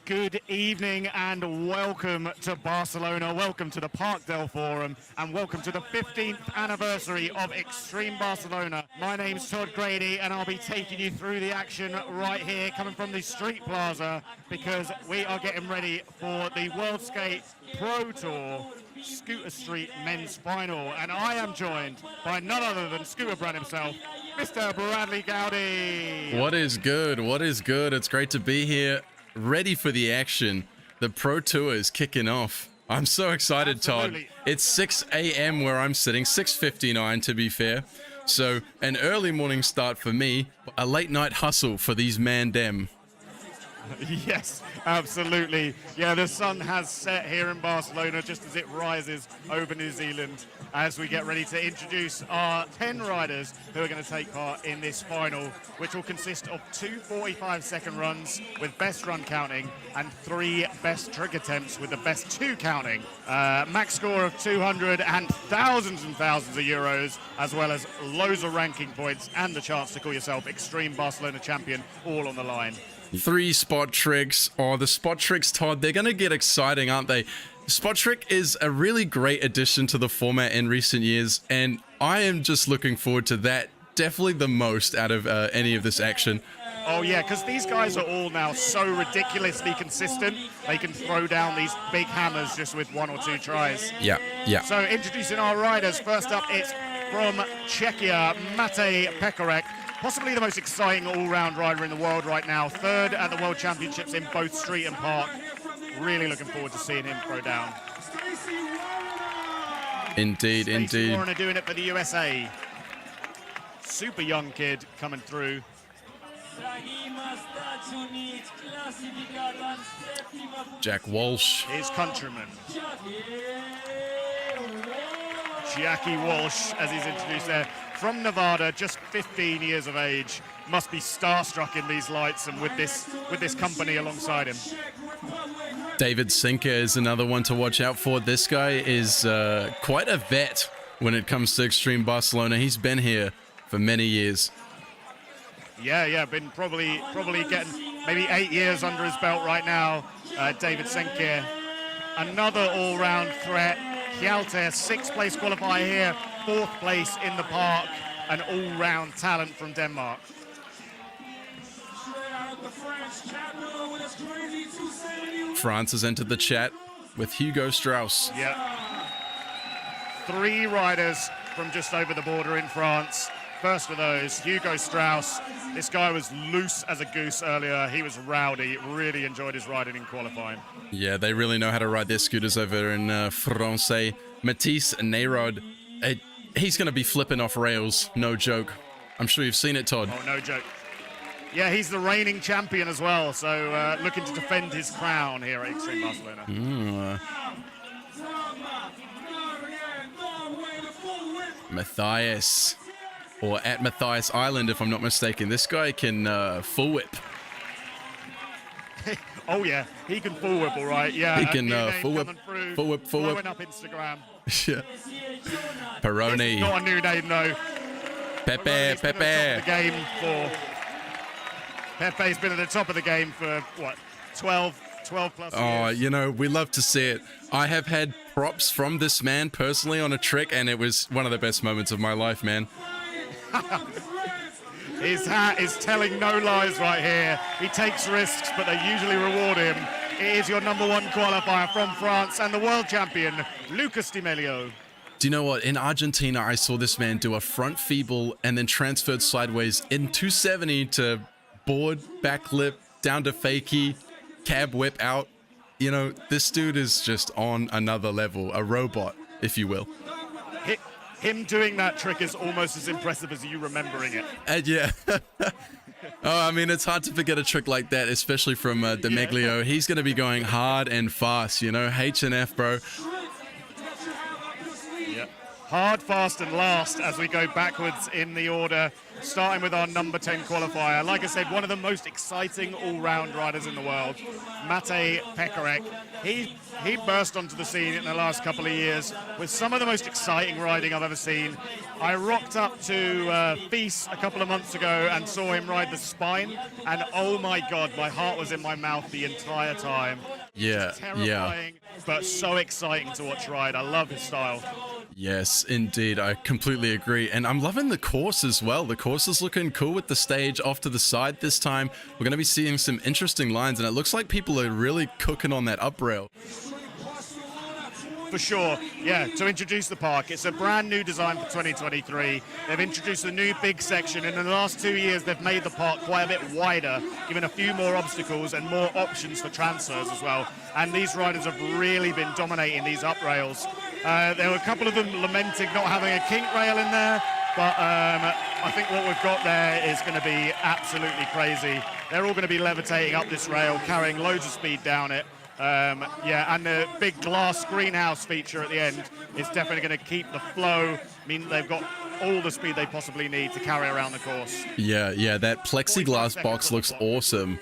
Good evening and welcome to Barcelona, welcome to the Parc del Forum, and welcome to the 15th anniversary of Extreme Barcelona. My name's Todd Grady and I'll be taking you through the action right here, coming from the Street Plaza, because we are getting ready for the World Skate Pro Tour Scooter Street Men's Final, and I am joined by none other than Scooter Brand himself, Mr. Bradley Gowdy. What is good? What is good? It's great to be here, ready for the action. The Pro Tour is kicking off. I'm so excited, Absolutely. Todd. It's 6 a.m. where I'm sitting, 6:59 to be fair. So an early morning start for me, a late night hustle for these man dem. Yes, absolutely. Yeah, the sun has set here in Barcelona just as it rises over New Zealand as we get ready to introduce our 10 riders who are going to take part in this final, which will consist of 2 45-second runs with best run counting and 3 best trick attempts with the best 2 counting. Max score of 200 and thousands of euros, as well as loads of ranking points and the chance to call yourself Extreme Barcelona champion, all on the line. 3 spot tricks. Oh, the spot tricks, Todd, they're going to get exciting, aren't they? Spot trick is a really great addition to the format in recent years, and I am just looking forward to that definitely the most out of any of this action. Oh yeah, because these guys are all now so ridiculously consistent. They can throw down these big hammers just with 1 or 2 tries. Yeah. So introducing our riders, first up it's from Czechia, Matej Pekarek. Possibly the most exciting all-round rider in the world right now. 3rd at the World Championships in both street and park. Really looking forward to seeing him throw down. Indeed. Stacy Wariner doing it for the USA. Super young kid coming through. Jack Walsh. His countryman. Jackie Walsh, as he's introduced there, from Nevada, just 15 years of age, must be starstruck in these lights and with this company alongside him. David Senkyr is another one to watch out for. This guy is quite a vet when it comes to Extreme Barcelona. He's been here for many years. Yeah, been probably getting maybe 8 years under his belt right now. David Senkyr, another all-round threat. Hjalte, 6th place qualifier here, 4th place in the park, an all-round talent from Denmark. France has entered the chat with Hugo Strauss. Yeah. 3 riders from just over the border in France. First of those, Hugo Strauss. This guy was loose as a goose earlier. He was rowdy, really enjoyed his riding in qualifying. Yeah, they really know how to ride their scooters over in France. Mathias Neyroud, he's going to be flipping off rails, no joke. I'm sure you've seen it, Todd. Oh, no joke. Yeah, he's the reigning champion as well, so looking to defend his crown here at Extreme Barcelona. Matthias, or at Matthias Island, if I'm not mistaken. This guy can full whip. Oh yeah, he can full whip, all right. Yeah, he can full whip. Blowing up Instagram. Yeah. Perroni. It's not a new name though. Pepe's Pepe's been at the top of the game for what, 12 plus years. Oh, you know, we love to see it. I have had props from this man personally on a trick, and it was one of the best moments of my life, man. His hat is telling no lies right here. He takes risks, but they usually reward him. It is your #1 qualifier from France and the world champion, Lucas Di Meglio. Do you know what? In Argentina, I saw this man do a front feeble and then transferred sideways in 270 to board, back lip, down to fakie, cab whip out. You know, this dude is just on another level, a robot, if you will. Him doing that trick is almost as impressive as you remembering it. Yeah. Oh, I mean, it's hard to forget a trick like that, especially from De Meglio. He's going to be going hard and fast, you know, H&F, bro. Yeah. hard, fast, and last as we go backwards in the order, starting with our number 10 qualifier. Like I said, one of the most exciting all-round riders in the world, Matej Pekarek. He burst onto the scene in the last couple of years with some of the most exciting riding I've ever seen. I rocked up to Feast a couple of months ago and saw him ride the Spine, and oh my God, my heart was in my mouth the entire time. Yeah, Terrifying, but so exciting to watch ride. I love his style. Yes, indeed. I completely agree. And I'm loving the course as well. The course is looking cool with the stage off to the side this time. We're going to be seeing some interesting lines, and it looks like people are really cooking on that up rail. For sure, yeah, to introduce the park. It's a brand new design for 2023. They've introduced a new big section, and in the last 2 years they've made the park quite a bit wider, giving a few more obstacles and more options for transfers as well. And these riders have really been dominating these up rails. There were a couple of them lamenting not having a kink rail in there, but I think what we've got there is going to be absolutely crazy. They're all going to be levitating up this rail, carrying loads of speed down it. Yeah, and the big glass greenhouse feature at the end is definitely going to keep the flow, mean they've got all the speed they possibly need to carry around the course. Yeah, that plexiglass box looks awesome.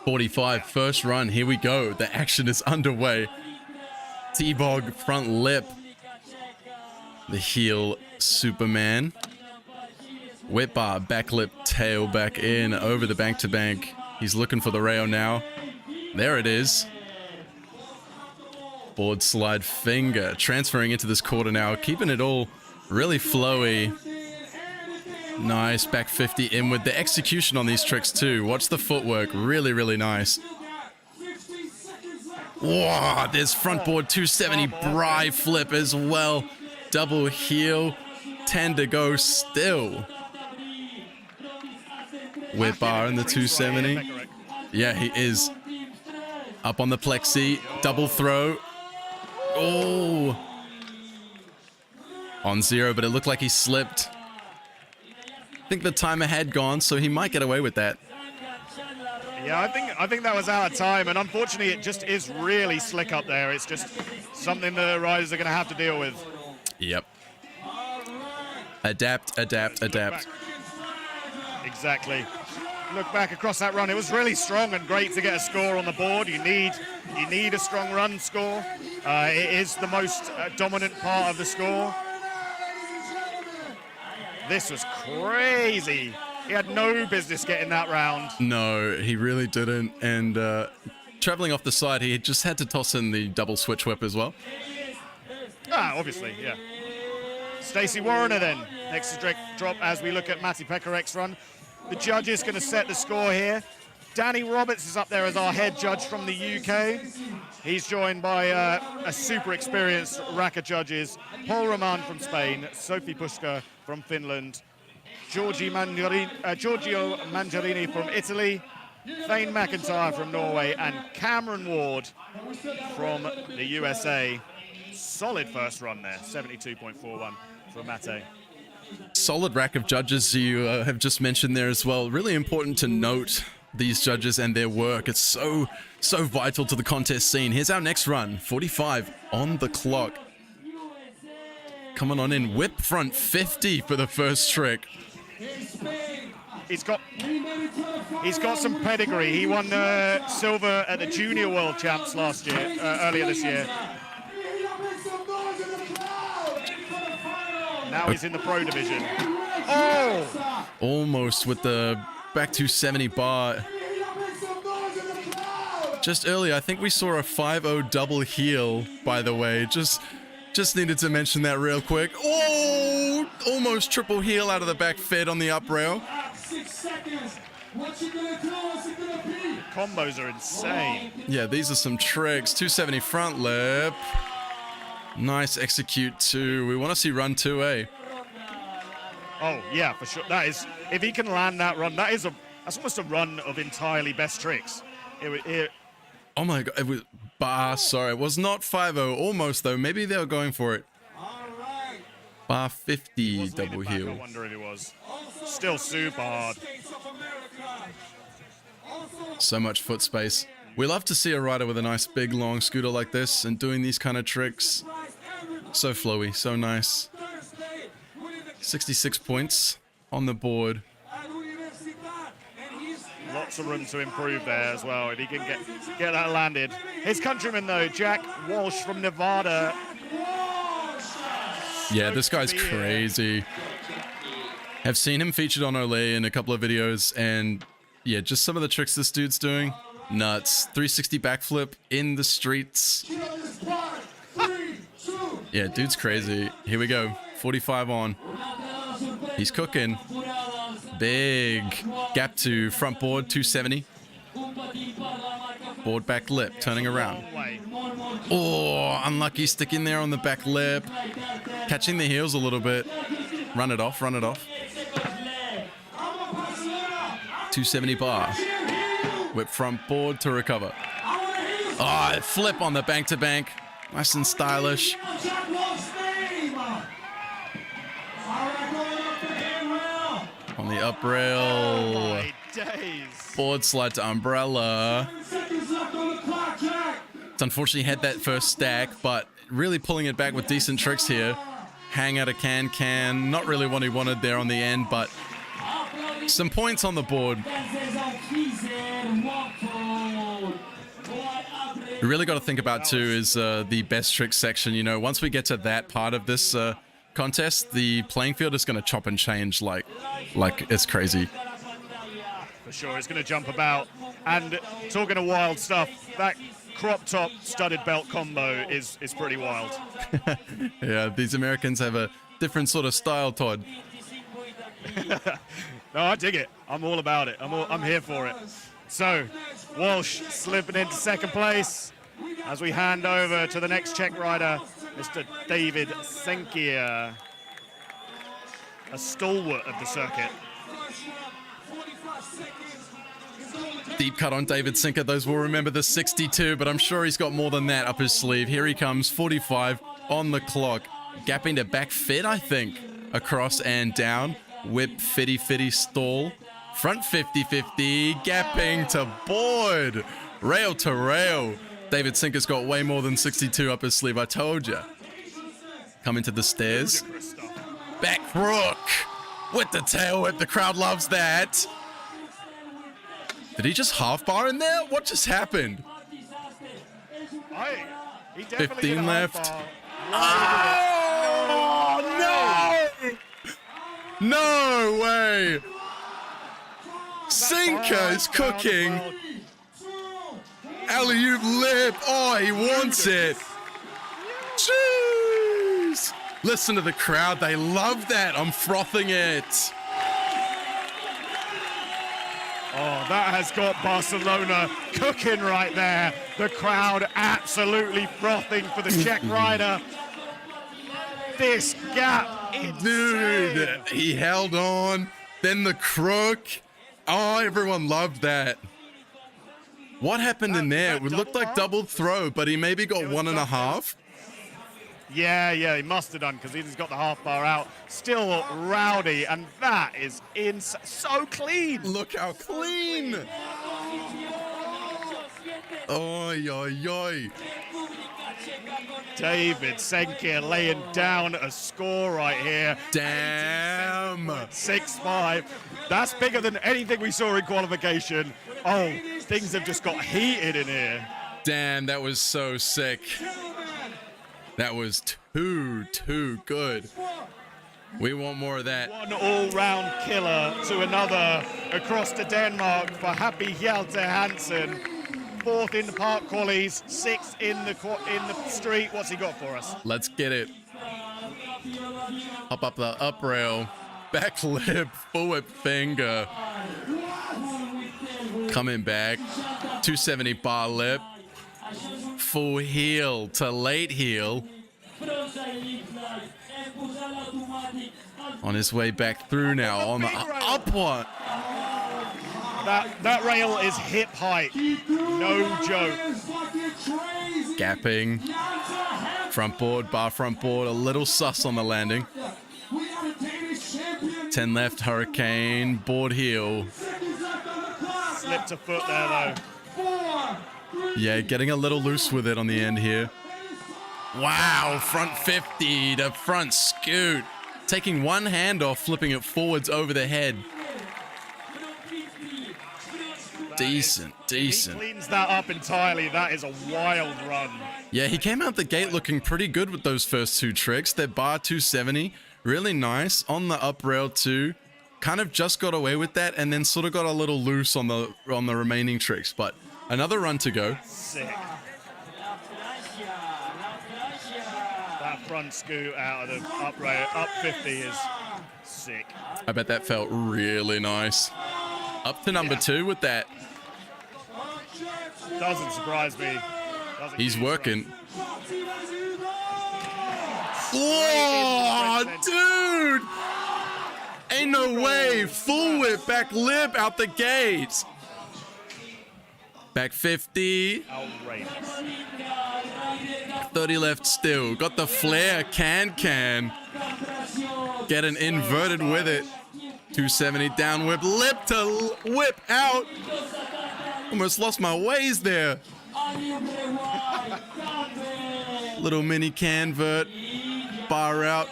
45, first run, here we go. The action is underway. T-Bog, front lip. The heel, Superman. Whip bar, back lip, tail back in, over the bank to bank. He's looking for the rail now. There it is. Board slide finger, transferring into this quarter now, keeping it all really flowy. Nice, back 50 inward. The execution on these tricks too. Watch the footwork, really, really nice. Whoa, there's front board 270 Bri flip as well. Double heel, 10 to go still. Whip bar in the 270. Yeah, he is. Up on the plexi, double throw. Oh! On zero, but it looked like he slipped. I think the timer had gone, so he might get away with that. Yeah, I think that was out of time, and unfortunately it just is really slick up there. It's just something the riders are going to have to deal with. Yep. Adapt, adapt, adapt. Exactly. Look back across that run. It was really strong and great to get a score on the board. You need a strong run score. It is the most dominant part of the score. This was crazy. He had no business getting that round. No, he really didn't. And traveling off the side, he just had to toss in the double switch whip as well. Obviously, yeah. Stacy Wariner then, next to drop as we look at Matej Pekarek's run. The judge is going to set the score here. Danny Roberts is up there as our head judge from the UK. He's joined by a super experienced rack of judges. Paul Roman from Spain, Sophie Pushka from Finland, Giorgio Mangiarini from Italy, Thane McIntyre from Norway, and Cameron Ward from the USA. Solid first run there, 72.41 for Matej. Solid rack of judges you have just mentioned there as well. Really important to note these judges and their work. It's so vital to the contest scene. Here's our next run, 45 on the clock. Coming on in, whip front 50 for the first trick. He's got some pedigree. He won silver at the Junior World Champs last year, earlier this year. Now he's in the pro division. Oh! Almost with the back 270 bar. Just earlier, I think we saw a 5-0 double heel, by the way. Just needed to mention that real quick. Oh! Almost triple heel out of the back fed on the up rail. The combos are insane. Yeah, these are some tricks. 270 front lip. Nice execute too. We want to see run 2A. Oh yeah, for sure. That is, if he can land that run, that's almost a run of entirely best tricks. Oh my god, it was bar. Sorry, it was not 5-0. Almost though. Maybe they were going for it. Bar 50 double heel. I wonder if it was. Still super hard. So much foot space. We love to see a rider with a nice big long scooter like this and doing these kind of tricks. So flowy, so nice. 66 points on the board. Lots of room to improve there as well if he can get that landed. His countryman though, Jack Walsh from Nevada. Yeah, this guy's crazy. Have seen him featured on Olay in a couple of videos, and yeah, just some of the tricks this dude's doing. Nuts. 360 backflip in the streets. Yeah, dude's crazy. Here we go. 45 on. He's cooking. Big gap to front board, 270. Board back lip, turning around. Oh, unlucky sticking there on the back lip. Catching the heels a little bit. Run it off, run it off. 270 bar. Whip front board to recover. Oh, flip on the bank to bank. Nice and stylish. On the up rail. Oh my days. Board slide to umbrella. It's unfortunately had that first stack, but really pulling it back with decent tricks here. Hang out a can. Not really what he wanted there on the end, but some points on the board. We really got to think about too is the best trick section. You know, once we get to that part of this contest, the playing field is going to chop and change like it's crazy. For sure, it's going to jump about. And talking of wild stuff, that crop top studded belt combo is pretty wild. Yeah, these Americans have a different sort of style, Todd. No, I dig it. I'm all about it. I'm here for it. So, Walsh slipping into second place as we hand over to the next Czech rider, Mr. David Senkyr, a stalwart of the circuit. Deep cut on David Senkyr. Those will remember the 62, but I'm sure he's got more than that up his sleeve. Here he comes, 45 on the clock. Gapping to back fit, I think. Across and down. Whip, fitty, stall. Front 50-50, gapping to board. Rail to rail. David Senkyr's got way more than 62 up his sleeve, I told you. Coming to the stairs. Back crook with the tail whip. The crowd loves that. Did he just half bar in there? What just happened? He 15 left. Oh, no! No way! Senkyr is cooking. Alley-oop lip. Oh, he wants it. Jeez. Listen to the crowd. They love that. I'm frothing it. Oh, that has got Barcelona cooking right there. The crowd absolutely frothing for the Czech rider. This gap, insane. Dude, he held on. Then the crook. Oh, everyone loved that. What happened in there? It looked like double throw, but he maybe got 1.5. Yeah, he must have done because he's got the half bar out. Still rowdy, and that is so clean. Look how clean. Oy, oy, oy. David Senkyr laying down a score right here. Damn. 6-5. That's bigger than anything we saw in qualification. Oh, things have just got heated in here. Damn, that was so sick. That was too good. We want more of that. One all-round killer to another across to Denmark for happy Hjalte Hansen. 4th in the park qualies, 6th in the street. What's he got for us? Let's get it. Up the up rail. Back lip, full whip finger. Coming back. 270 bar lip. Full heel to late heel. On his way back through now on the up one. That rail is hip height. No joke. Gapping. Front board, bar front board. A little sus on the landing. 10 left, hurricane. Board heel. Slipped a foot there though. Yeah, getting a little loose with it on the end here. Wow, front 50 to front scoot. taking one hand off, flipping it forwards over the head. Decent. He cleans that up entirely. That is a wild run. Yeah, he came out the gate looking pretty good with those first two tricks. That bar 270, really nice. On the up rail too. Kind of just got away with that and then sort of got a little loose on the remaining tricks. But another run to go. Sick. That front scoot out of the up rail, up 50 is sick. I bet that felt really nice. Up to number 2 with that. Doesn't surprise me. He's working. Whoa, dude! Ain't no way. Full whip, back lip out the gate. Back 50. Outrageous. 30 left still. Got the flare. Can. Get an inverted with it. 270 down whip. Lip to whip out. Almost lost my ways there. Little mini canvert. Bar out.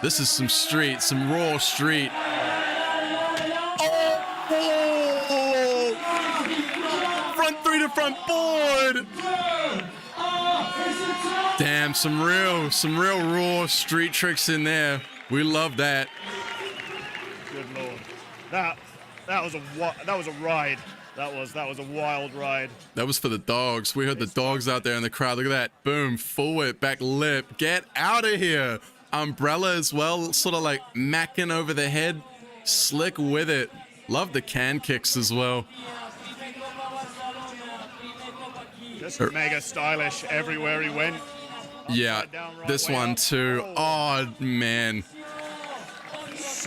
This is some street, some raw street. Oh! Front 3 to front board. Damn, some real raw street tricks in there. We love that. Good lord. That was a ride. That was a wild ride. That was for the dogs. We heard the dogs out there in the crowd. Look at that. Boom, forward, back lip. Get out of here. Umbrella as well, sort of like macking over the head. Slick with it. Love the can kicks as well. Just mega stylish everywhere he went. Yeah, this one too. Oh, man.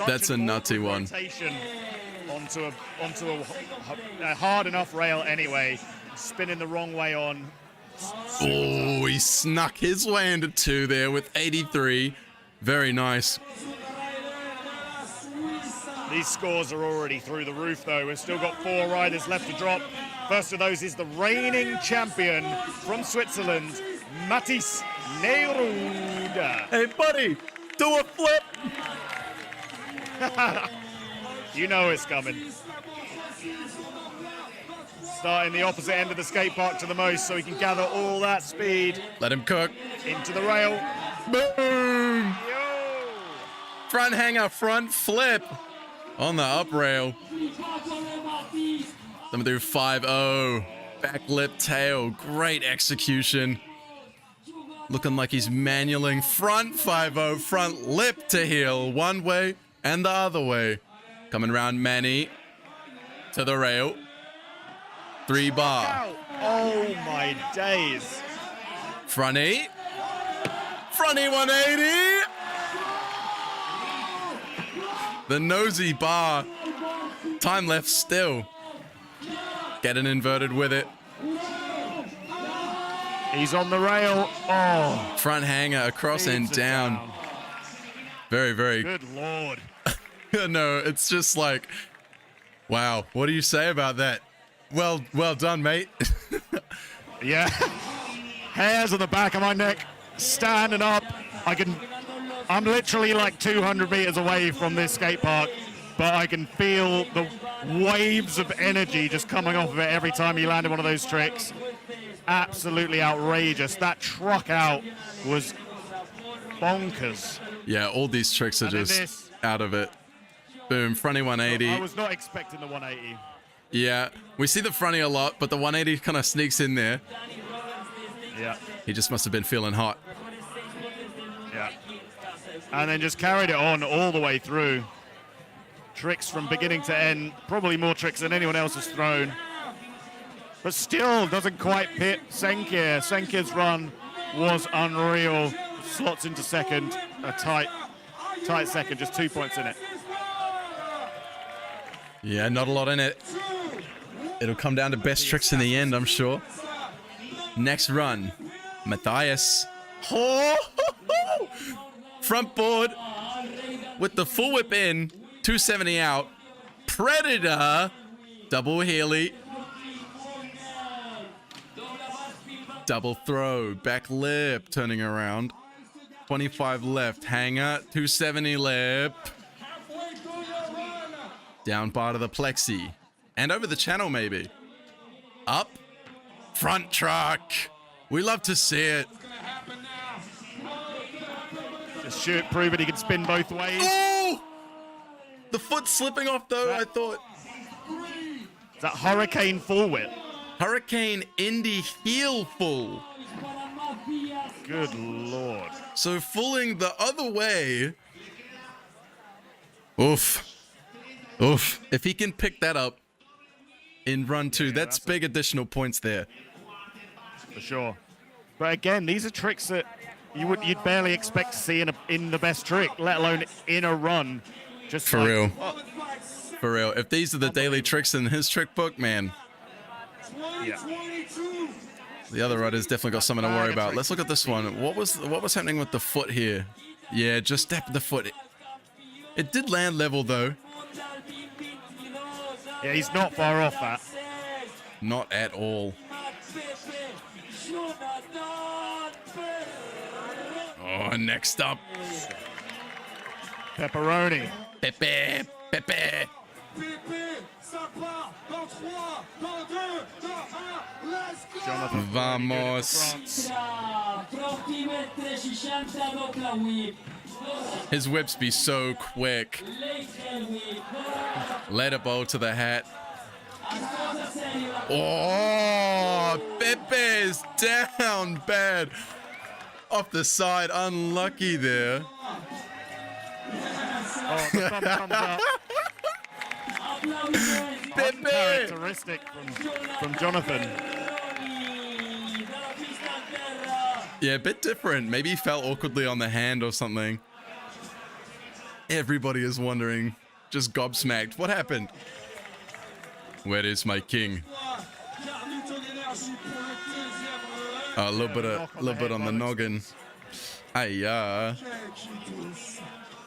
That's a nutty one. Onto a hard enough rail anyway. Spinning the wrong way on. Oh, he snuck his way into 2 there with 83. Very nice. These scores are already through the roof, though. We've still got 4 riders left to drop. First of those is the reigning champion from Switzerland, Mathias Neyroud. Hey, buddy, do a flip. You know it's coming. Starting the opposite end of the skate park to the most so he can gather all that speed. Let him cook. Into the rail. Boom. Yo! Front hanger, front flip on the up rail. Let me do 5-0. Back lip tail. Great execution. Looking like he's manualing. Front 5-0. Front lip to heel. One way and the other way. Coming around Manny to the rail. 3 bar. Oh my days. Fronty. Fronty 180. The nosy bar. Time left still. Get an inverted with it. He's on the rail. Oh. Front hanger across and down. Very, very. Good lord. No, it's just like, wow. What do you say about that? Well done, mate. Yeah. Hairs on the back of my neck. Standing up. I'm literally like 200 meters away from this skate park, but I can feel the waves of energy just coming off of it every time he landed one of those tricks. Absolutely outrageous. That truck out was bonkers. Yeah, all these tricks are just out of it. Boom, fronty 180. I was not expecting the 180. Yeah, we see the fronty a lot, but the 180 kind of sneaks in there. Yeah. He just must have been feeling hot. Yeah. And then just carried it on all the way through. Tricks from beginning to end. Probably more tricks than anyone else has thrown. But still doesn't quite pit Senkyr. Senkyr's run was unreal. Slots into second. A tight second. Just 2 points in it. Yeah, not a lot in it. It'll come down to best tricks in the end, I'm sure. Next run, Matthias. Oh! Front board with the full whip in, 270 out. Predator, double heely. Double throw, back lip, turning around. 25 left. Hanger. 270 lip. Down bar to the plexi. And over the channel, maybe. Up. Front truck. We love to see it. Just shoot, prove it. He can spin both ways. Oh! The foot slipping off, though, I thought. Is that Hurricane full whip? Hurricane Indy heel full. Good Lord. So fulling the other way. Oof. Oof. If he can pick that up in run 2, that's big additional points there. For sure. But again, these are tricks that you'd barely expect to see in the best trick, let alone in a run. Just for real. For real. If these are the daily tricks in his trick book, man. Yeah. The other riders definitely got something to worry about. Let's look at this one. What was happening with the foot here? Yeah, just step the foot. It did land level though. Yeah, he's not far off that. Not at all. Oh, next up. Perroni. Pepe. Jonothan. Vamos. His whips be so quick. Let it bow to the hat. Oh, Pepe's down bad. Off the side, unlucky there. Oh, the thumb comes up. Uncharacteristic from Jonothan. Yeah, a bit different. Maybe he fell awkwardly on the hand or something. Everybody is wondering, just gobsmacked. What happened? Where is my king? A little bit on the noggin. Ayah.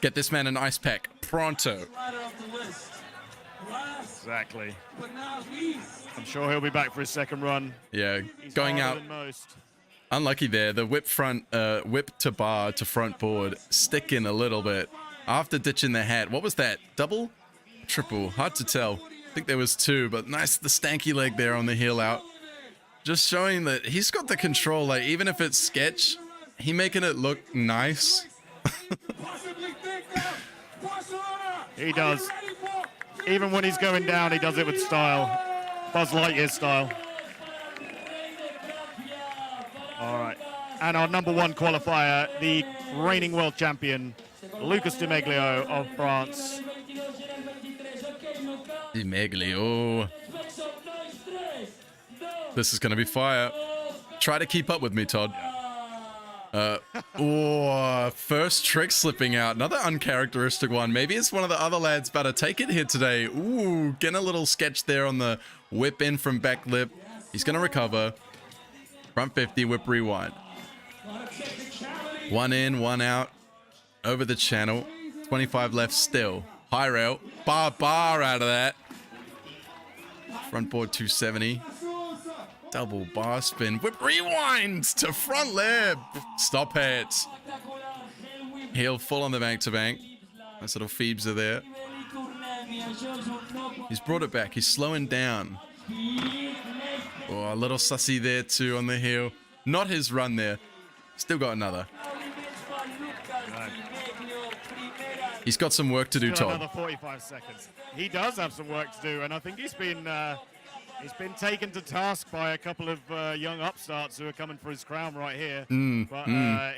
Get this man an ice pack. Pronto. Exactly. I'm sure he'll be back for his second run. Yeah, He's going harder out. than most. Unlucky there. The whip to bar to front board. Sticking a little bit. After ditching the hat. What was that? Double? Triple? Hard to tell. I think there was 2, but nice the stanky leg there on the heel out. Just showing that he's got the control. Like, even if it's sketch, he making it look nice. He does. Even when he's going down, he does it with style. Buzz Lightyear style. All right. And our number 1 qualifier, the reigning world champion, Lucas Di Meglio of France. Di Meglio. This is going to be fire. Try to keep up with me, Todd. First trick slipping out. Another uncharacteristic one. Maybe it's one of the other lads about to take it here today. Ooh, getting a little sketch there on the whip in from back lip. He's going to recover. Front 50, whip rewind. 1 in, 1 out. Over the channel. 25 left still. High rail. Bar out of that. Front board 270. Double bar spin. Whip rewind to front lip. Stop it. Heel full on the bank to bank. Nice little Phoebes are there. He's brought it back. He's slowing down. Oh, a little sussy there too on the heel. Not his run there. Still got another. He's got some work to do, Todd. Another 45 seconds. He does have some work to do, and I think he's been taken to task by a couple of young upstarts who are coming for his crown right here. But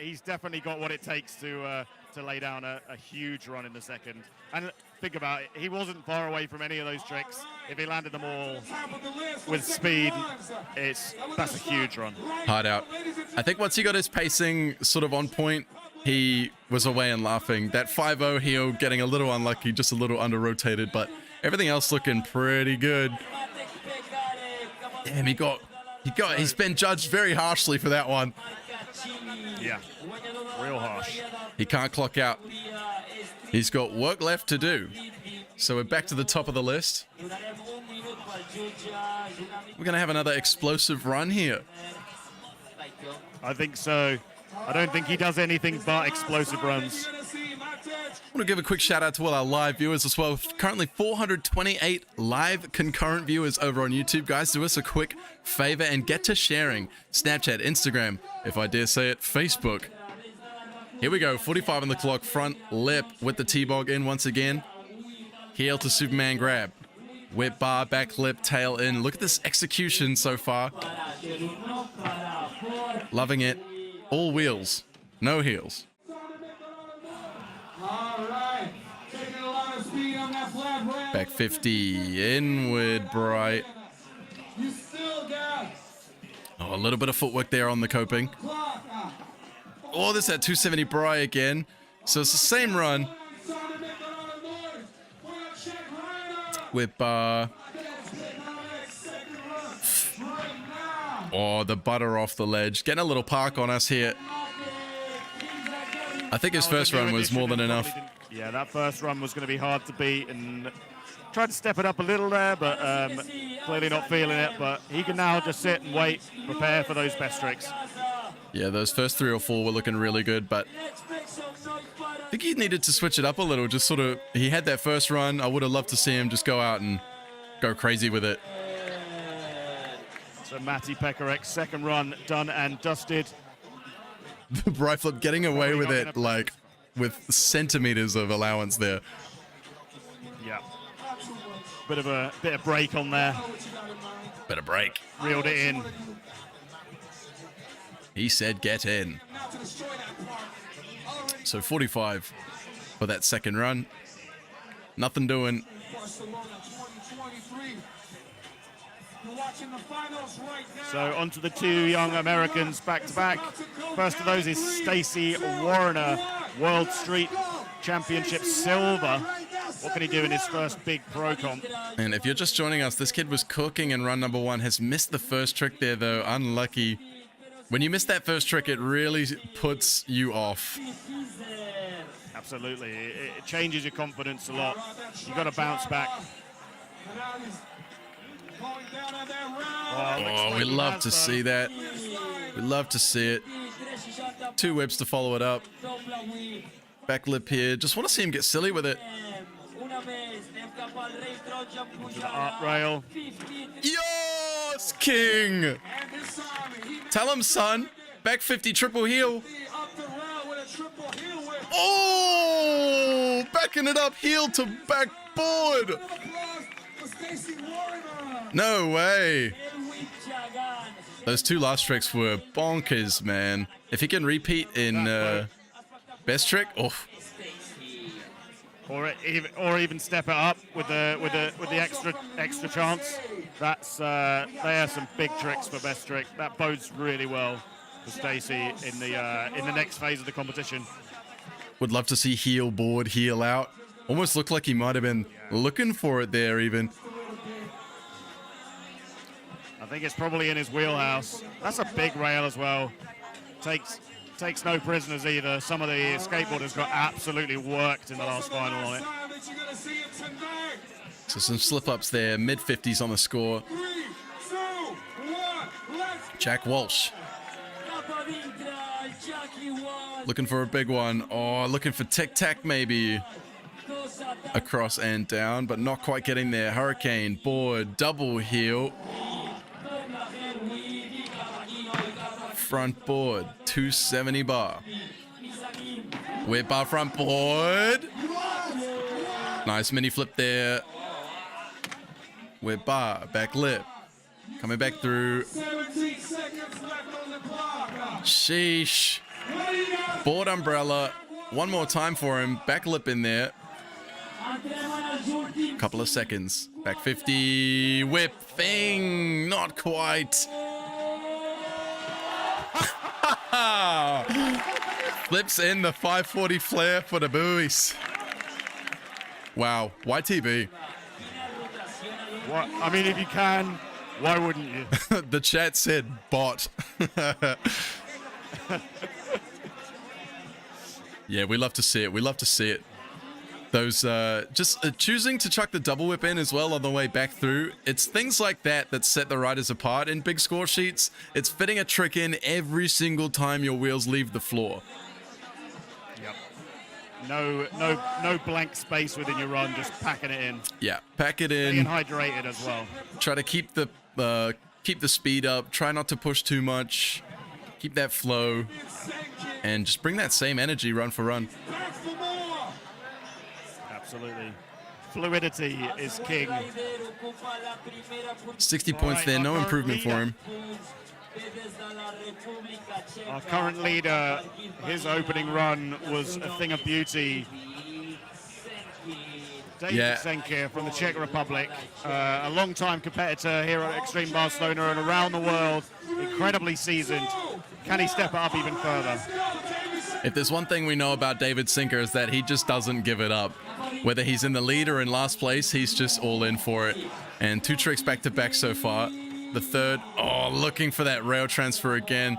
he's definitely got what it takes to lay down a huge run in the second. And think about it, he wasn't far away from any of those tricks. If he landed them all with speed, that's a huge run. Hard out. I think once he got his pacing sort of on point, he was away and laughing. That 5-0 heel getting a little unlucky, just a little under-rotated, but everything else looking pretty good. Damn, he's been judged very harshly for that one. Yeah, real harsh. He can't clock out. He's got work left to do. So we're back to the top of the list. We're going to have another explosive run here. I think so. I don't think he does anything but explosive runs. I want to give a quick shout out to all our live viewers as well. Currently 428 live concurrent viewers over on YouTube. Guys, do us a quick favor and get to sharing Snapchat, Instagram, if I dare say it, Facebook. Here we go, 45 on the clock, front lip with the T-bog in once again. Heel to Superman grab. Whip bar, back lip, tail in. Look at this execution so far. Loving it. All wheels, no heels. Back 50, inward bright. Oh, a little bit of footwork there on the coping. Oh, there's that 270 Bry again. So it's the same run. Whip bar. Oh, the butter off the ledge. Getting a little park on us here. I think his first run was more than enough. Yeah, that first run was going to be hard to beat, and tried to step it up a little there, but clearly not feeling it. But he can now just sit and wait, prepare for those best tricks. Yeah, those first 3 or 4 were looking really good, but I think he needed to switch it up a little. Just sort of, he had that first run. I would have loved to see him just go out and go crazy with it. So Matej Pekarek's second run done and dusted. The Bry flip getting away with it, like, with centimeters of allowance there. Yeah. Bit of break on there. Bit of break. Reeled it in. He said get in. So 45 for that second run. Nothing doing. So onto the 2 young Americans back to back. First of those is Stacy Wariner, World Street Championship silver. What can he do in his first big pro comp? And if you're just joining us, this kid was cooking in run number 1. Has missed the first trick there though. Unlucky. When you miss that first trick, it really puts you off. Absolutely. It changes your confidence a lot. You've got to bounce back. Oh, we love to see that. We love to see it. 2 whips to follow it up. Back lip here. Just want to see him get silly with it. To the up rail. Yes, king! Tell him, son. Back 50 triple heel. Oh! Backing it up heel to backboard. No way. Those 2 last tricks were bonkers, man. If he can repeat in best trick, oh. Or even step it up with the extra chance. That's they are some big tricks for best trick. That bodes really well for Stacy in the next phase of the competition. Would love to see heel board, heel out. Almost looked like he might have been looking for it there even. I think it's probably in his wheelhouse. That's a big rail as well. Takes no prisoners either. Some of the skateboarders got absolutely worked in the last final on it. So some slip-ups there, mid-50s on the score. Jack Walsh. Looking for a big one. Oh, looking for tic-tac maybe. Across and down, but not quite getting there. Hurricane, board, double heel. Front board, 270 bar. Whip bar front board. Nice mini flip there. Whip bar, back lip. Coming back through. Sheesh. Board umbrella. One more time for him. Back lip in there. Couple of seconds. Back 50. Whip thing. Not quite. Flips in the 540 flare for the buoys. Wow. YTB. What? I mean, if you can, why wouldn't you? The chat said bot. Yeah, we love to see it. We love to see it. Those, just choosing to chuck the double whip in as well on the way back through. It's things like that that set the riders apart in big score sheets. It's fitting a trick in every single time your wheels leave the floor. Yep. No blank space within your run, just packing it in. Yeah, pack it in. Being hydrated as well. Try to keep the speed up. Try not to push too much. Keep that flow. And just bring that same energy run for run. Absolutely. Fluidity is king. 60 points there, no improvement for him. Our current leader, his opening run was a thing of beauty. David Senkyr from the Czech Republic, a long-time competitor here at Extreme Barcelona and around the world, incredibly seasoned. Can he step it up even further? If there's one thing we know about David Senkyr is that he just doesn't give it up. Whether he's in the lead or in last place, he's just all in for it. And 2 tricks back-to-back so far. The third, looking for that rail transfer again.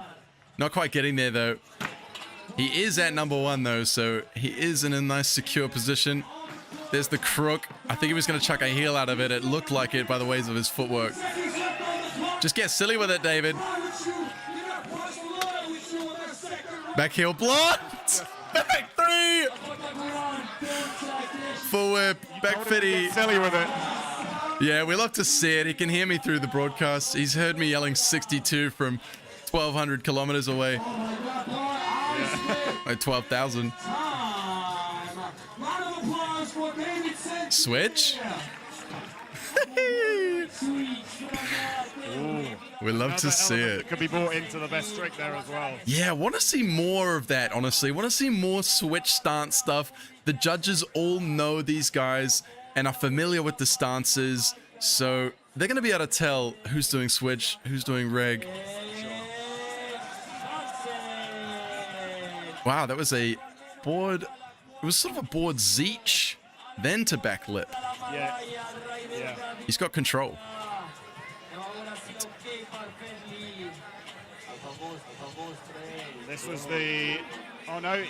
Not quite getting there, though. He is at number 1, though, so he is in a nice, secure position. There's the crook. I think he was going to chuck a heel out of it. It looked like it by the ways of his footwork. Just get silly with it, David. Back heel blocked. Back 3. Full whip. Back 50. Silly with it. Yeah, we love to see it. He can hear me through the broadcast. He's heard me yelling 62 from 1,200 kilometers away. Like 12,000. Switch. We love to see it. Could be brought into the best trick there as well. Yeah, I want to see more of that, honestly. I want to see more switch stance stuff. The judges all know these guys and are familiar with the stances, so they're going to be able to tell who's doing switch, who's doing reg. Wow, that was a board. It was sort of a board zeech, then to back lip. Yeah. He's got control. This was the... Oh, no.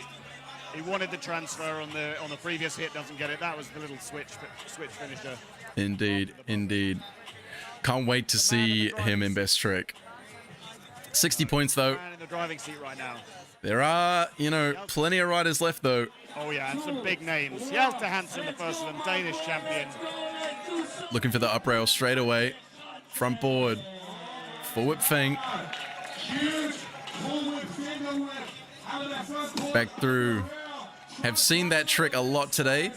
He wanted the transfer on the previous hit, doesn't get it. That was the little switch finisher. Indeed, indeed. Can't wait to see him in best trick. 60 points, though. Man in the driving seat right now. There are, plenty of riders left, though. Oh, yeah, and some big names. Hjalte Hansen, the first of them, Danish champion. Looking for the up rail straight away. Front board. Full whip feint. Back through. Have seen that trick a lot today.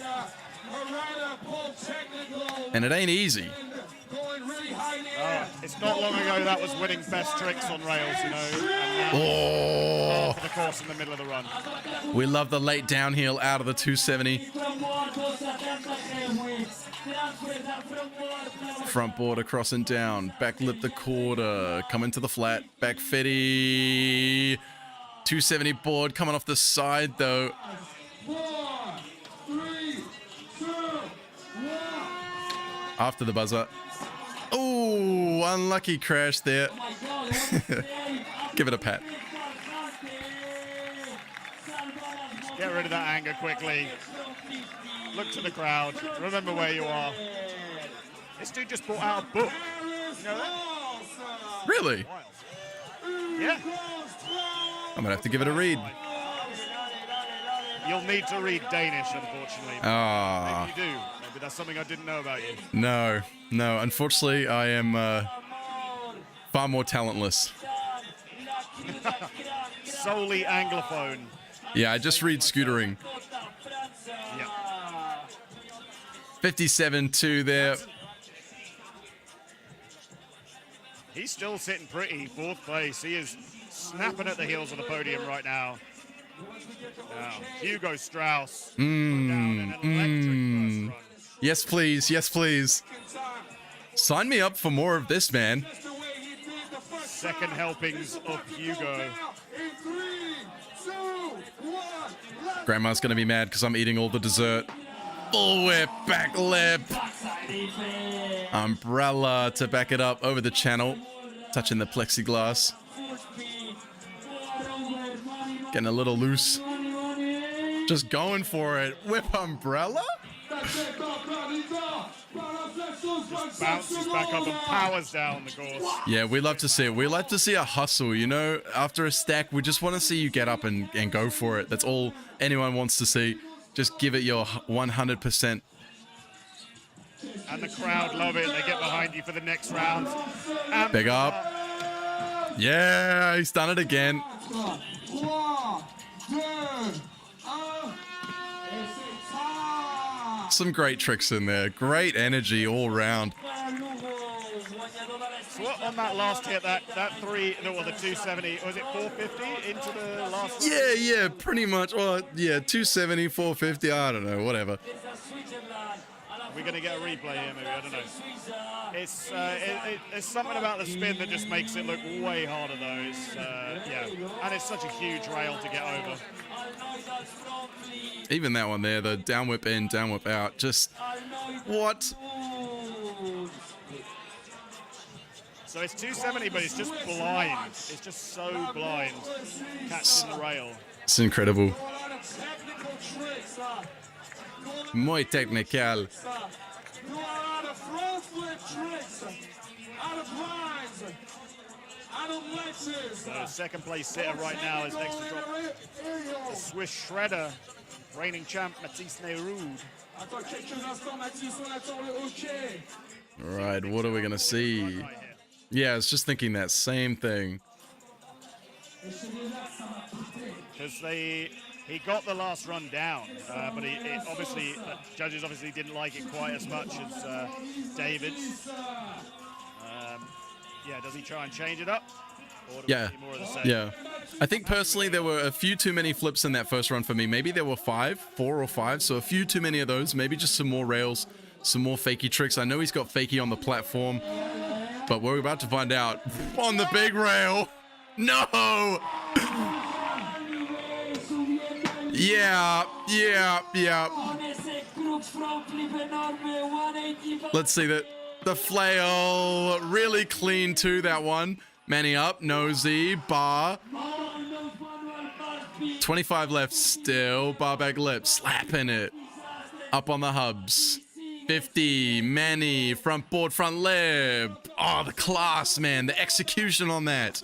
And it ain't easy. It's not long ago that was winning best tricks on rails, Oh! For the course in the middle of the run. We love the late downhill out of the 270. Front board across and down. Back lip the quarter. Coming to the flat. Back 50. 270 board coming off the side, though. After the buzzer. Oh, unlucky crash there. Give it a pat. Get rid of that anger quickly. Look to the crowd. Remember where you are. This dude just brought out a book. You know that? Really? Yeah. I'm going to have to give it a read. You'll need to read Danish, unfortunately. Ah. Maybe you do. Maybe that's something I didn't know about you. No. Unfortunately, I am far more talentless. Solely Anglophone. Yeah, I just read scootering. Yeah. 57-2 there. He's still sitting pretty, 4th place. He is snapping at the heels of the podium right now. Now, Hugo Strauss. Down in an electric first run. Yes, please. Yes, please. Sign me up for more of this, man. Second helpings of Hugo. Grandma's going to be mad because I'm eating all the dessert. Full whip, back lip. Umbrella to back it up over the channel. Touching the plexiglass. Getting a little loose. Just going for it. Whip umbrella? Bounces back up and powers down the course. Yeah, we love to see it. We like to see a hustle, you know? After a stack, we just want to see you get up and go for it. That's all anyone wants to see. Just give it your 100%. And the crowd love it. They get behind you for the next round. And Big up. Yeah, he's done it again. Some great tricks in there. Great energy all round. So what on that last hit, that three, the 270, was it 450 into the last? Yeah, pretty much. Well, yeah, 270, 450, I don't know, whatever. We're going to get a replay here, maybe, I don't know. It's something about the spin that just makes it look way harder, though. It's, yeah, and it's such a huge rail to get over. Even that one there, the down whip in, down whip out, just, what? So it's 270, but it's just blind. It's just so blind, catching the rail. It's incredible. Muy technical. So second place sitter right now is next to drop the Swiss shredder, reigning champ Mathias Neyroud. All right, what are we gonna see? Yeah, I was just thinking that same thing. Because he got the last run down, but obviously judges obviously didn't like it quite as much as David's. Yeah, does he try and change it up? Or Yeah, more of the same? yeah. I think personally there were a few too many flips in that first run for me. Maybe there were 4 or 5, so a few too many of those. Maybe just some more rails, some more fakey tricks. I know he's got fakey on the platform, but we're about to find out on the big rail. No! Yeah. Let's see that. The flail, really clean too, that one. Manny up, nosy, bar. 25 left still, bar back lip, slapping it. Up on the hubs. 50, Manny, front board, front lip. Oh, the class, man, the execution on that.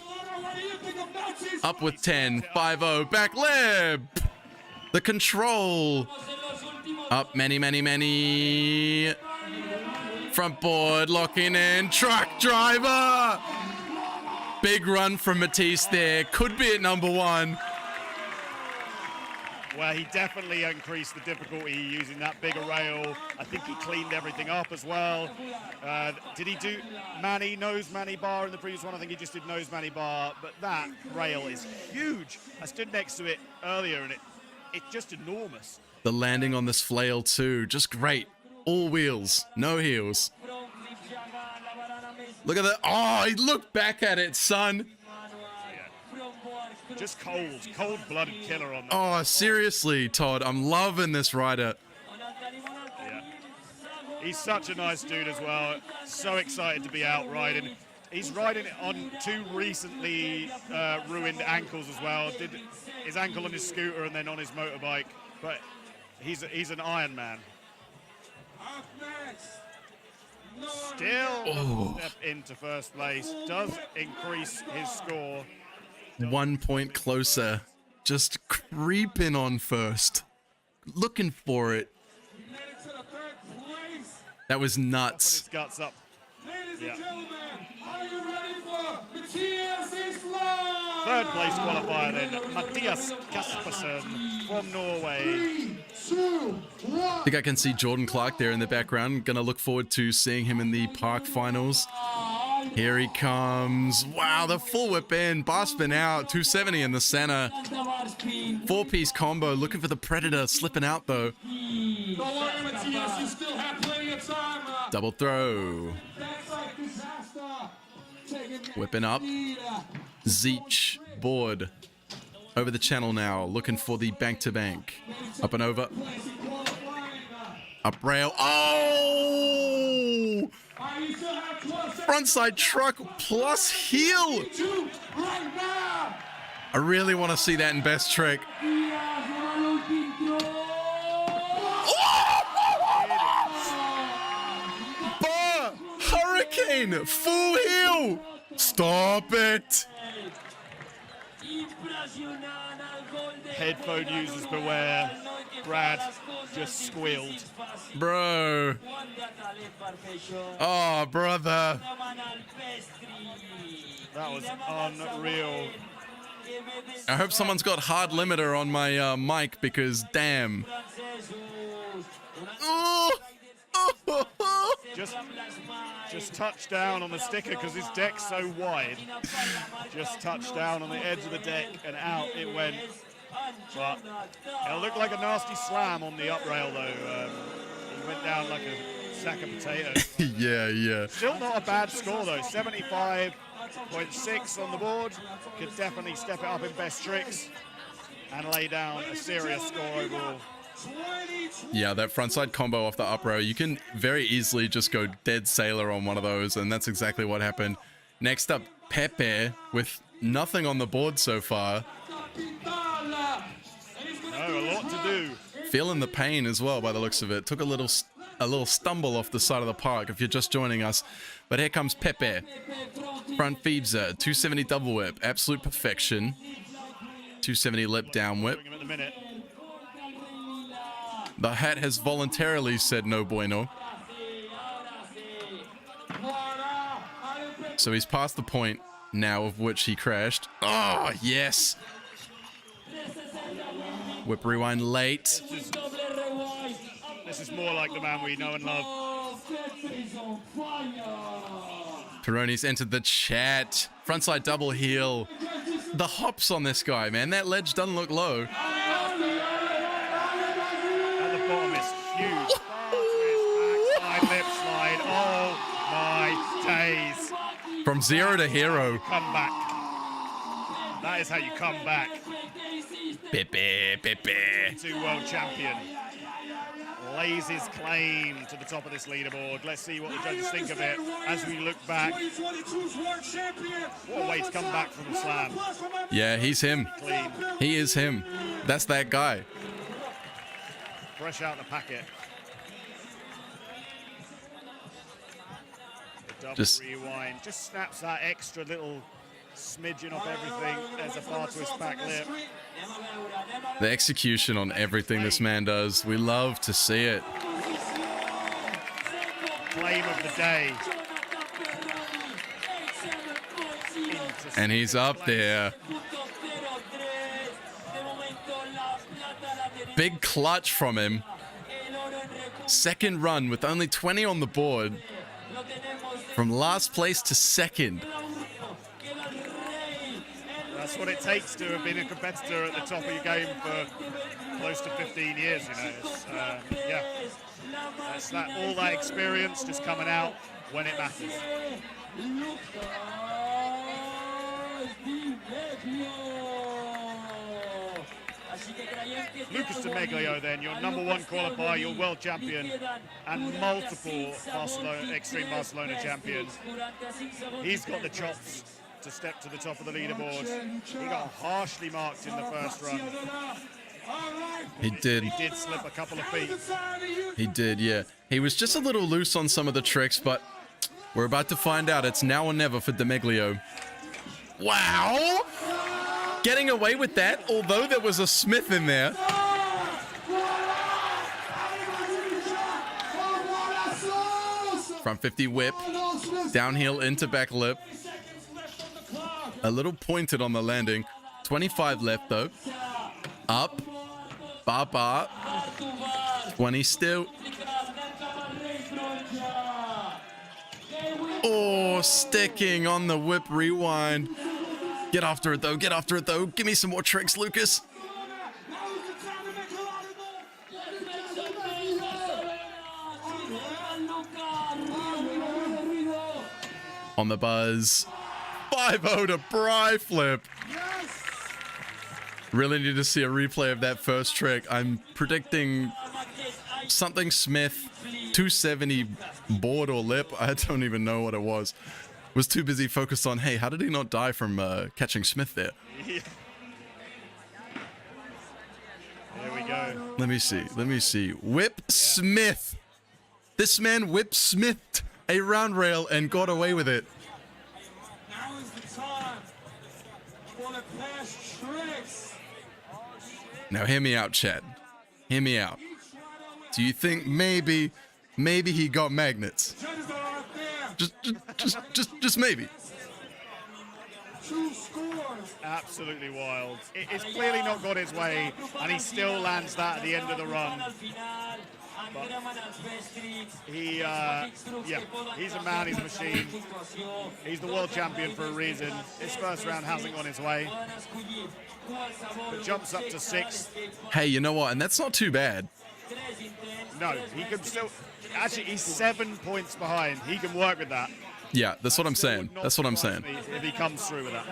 Up with 10, 5-0, back lip. The control. Up, Manny. Front board, locking in, truck driver. Big run from Matisse there. Could be at number 1. Well, he definitely increased the difficulty using that bigger rail. I think he cleaned everything up as well. Did he do nose Manny bar in the previous one? I think he just did nose Manny bar, but that rail is huge. I stood next to it earlier and it's just enormous. The landing on this flail too, just great. All wheels, no heels. Look at that. Oh, he looked back at it, son. Yeah. Just cold-blooded killer on that. Oh, seriously, Todd, I'm loving this rider. Yeah. He's such a nice dude as well. So excited to be out riding. He's riding it on 2 recently ruined ankles as well. Did his ankle on his scooter and then on his motorbike. But he's an Iron Man. Still step into first place. Does increase his score. 1 point closer. Just creeping on first. Looking for it. That was nuts. Put his guts up. Yeah. Third place qualifier then, Mathias Kaspersen from Norway. I think I can see Jordan Clark there in the background. Gonna look forward to seeing him in the park finals. Here he comes. Wow, the full whip in, bar spin out, 270 in the center. 4-piece combo, looking for the Predator, slipping out though. Double throw. Whipping up. Zeech board. Over the channel now, looking for the bank-to-bank. Up and over. Up rail. Oh! Frontside truck plus heel. I really want to see that in best trick. rewind. Full heel. Stop it. Headphone users beware. Brad just squealed. Bro. Oh, brother. That was unreal. I hope someone's got hard limiter on my mic because damn. Oh. Just touched down on the sticker because his deck's so wide. Just touched down on the edge of the deck and out it went. But it looked like a nasty slam on the up rail though. He went down like a sack of potatoes. Yeah. Still not a bad score though. 75.6 on the board. Could definitely step it up in best tricks and lay down a serious score overall. Yeah, that frontside combo off the up row, you can very easily just go dead sailor on one of those, and that's exactly what happened. Next up, Pepe with nothing on the board so far. No, a lot to do. Feeling the pain as well by the looks of it. Took a little stumble off the side of the park if you're just joining us. But here comes Pepe. Front Feebser, 270 double whip, absolute perfection. 270 lip down whip. The hat has voluntarily said no bueno. So he's past the point now of which he crashed. Oh, yes. Whip rewind late. This is more like the man we know and love. Perroni's entered the chat. Frontside double heel. The hops on this guy, man. That ledge doesn't look low. Huge. Backside lip slide. Oh my days. From zero to hero. Come back. That is how you come back. Pepe. Two world champion. Lays his claim to the top of this leaderboard. Let's see what the judges think of it as we look back. What a way to come back from the slam. Yeah, he's him. Clean. He is him. That's that guy. Fresh out the packet. Double rewind. Just snaps that extra little smidgen off everything. There's a far twist back lip. The execution on everything this man does. We love to see it. Claim of the day. And he's up there. Big clutch from him. Second run with only 20 on the board. From last place to second. That's what it takes to have been a competitor at the top of your game for close to 15 years, you know. It's, yeah, that's that, all that experience just coming out when it matters. Lucas de Meglio then, your #1 qualifier, your world champion, and multiple Extreme Barcelona champion. He's got the chops to step to the top of the leaderboard. He got harshly marked in the first run. He did. He did slip a couple of feet. He did, yeah. He was just a little loose on some of the tricks, but we're about to find out. It's now or never for de Meglio. Wow! Getting away with that, although there was a Smith in there. Front 50 whip, downhill into back lip. A little pointed on the landing. 25 left though. Up, bar, 20 still. Oh, sticking on the whip rewind. Get after it though, get after it though. Give me some more tricks, Lucas. On the buzz. 5-0 to Bry flip. Really need to see a replay of that first trick. I'm predicting something Smith, 270 board or lip. I don't even know what it was. Was too busy focused on, hey, how did he not die from catching Smith there? Yeah. There we go. Let me see. Whip Smith. This man whip Smithed a round rail and got away with it. Now is the time for the past tricks. Now hear me out, Chad. Hear me out. Do you think maybe he got magnets? Judges are up there. Just maybe. 2 scores. Absolutely wild. It's clearly not got his way, and he still lands that at the end of the run. But he's a man, he's a machine. He's the world champion for a reason. His first round hasn't gone his way. But jumps up to 6th. Hey, you know what? And that's not too bad. No, he can still... Actually, he's 7 points behind. He can work with that. Yeah, that's what I'm saying. That's what I'm saying. If he comes through with that.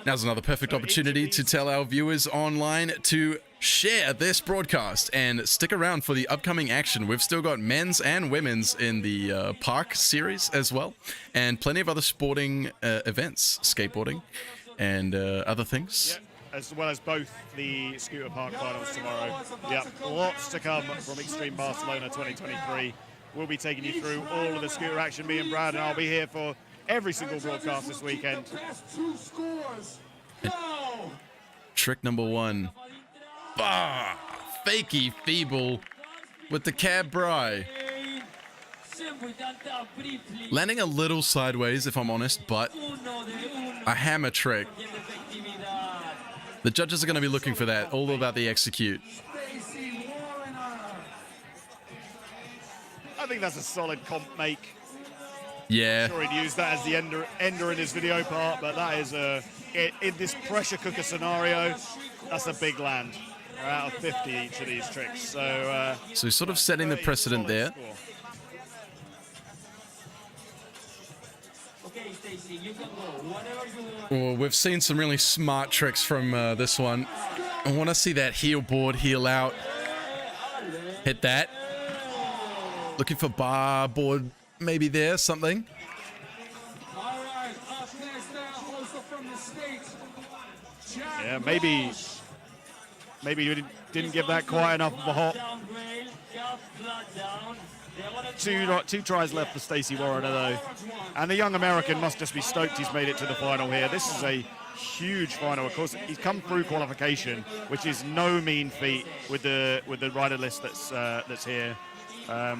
Now's another perfect opportunity to tell our viewers online to share this broadcast and stick around for the upcoming action. We've still got men's and women's in the park series as well, and plenty of other sporting events, skateboarding and other things. Yeah, as well as both the scooter park finals tomorrow. Yeah, lots to come from Extreme Barcelona 2023. We'll be taking you through all of the scooter action. Me and Brad, and I'll be here for every single broadcast this weekend. Past 2 scores. Go. Trick number 1. Bah! Fakey feeble with the cab bry. Landing a little sideways, if I'm honest, but a hammer trick. The judges are going to be looking for that, all about the execute. Stacy Wariner. I think that's a solid comp make. Yeah. Sure, he'd use that as the ender in his video part, but that is in this pressure cooker scenario, that's a big land. They're out of 50 each of these tricks. So he's sort of setting the precedent there. Score. Okay, Stacy, you can go. Whatever you want. Oh, we've seen some really smart tricks from this one. I want to see that heel board, heel out. Hit that. Looking for bar board, maybe there, something. All right, up next now, also from the States. Yeah, maybe you didn't give that quite enough of a hop. Two tries left for Stacy Wariner though, and the young American must just be stoked he's made it to the final here. This is a huge final. Of course, he's come through qualification, which is no mean feat with the rider list that's here.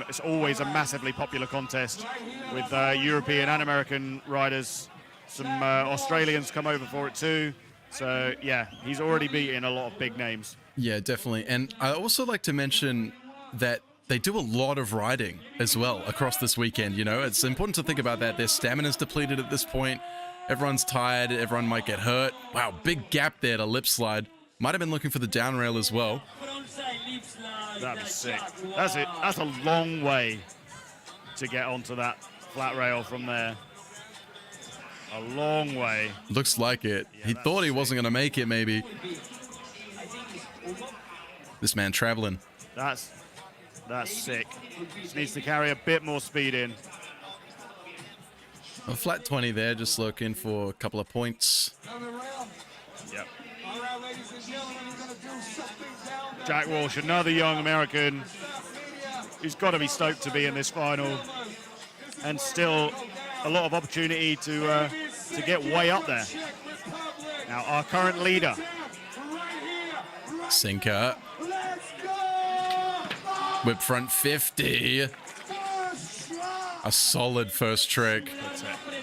It's always a massively popular contest with European and American riders. Some Australians come over for it too. So yeah, he's already beaten a lot of big names. Yeah, definitely. And I also like to mention that they do a lot of riding as well across this weekend. You know, it's important to think about that. Their stamina's depleted at this point. Everyone's tired. Everyone might get hurt. Wow, big gap there to lip slide. Might have been looking for the down rail as well. That'd be sick. That's it. That's a long way to get onto that flat rail from there. A long way. Looks like it. Yeah, He thought he wasn't going to make it, maybe. This man traveling. That's sick. Just needs to carry a bit more speed in. A flat 20 there, just looking for a couple of points. Yep. All right, ladies and gentlemen, we're going to do something down there. Jack Walsh, another young American who's got to be stoked to be in this final, and still a lot of opportunity to get way up there. Now, our current leader. Senkyr. Whip front 50. A solid first trick.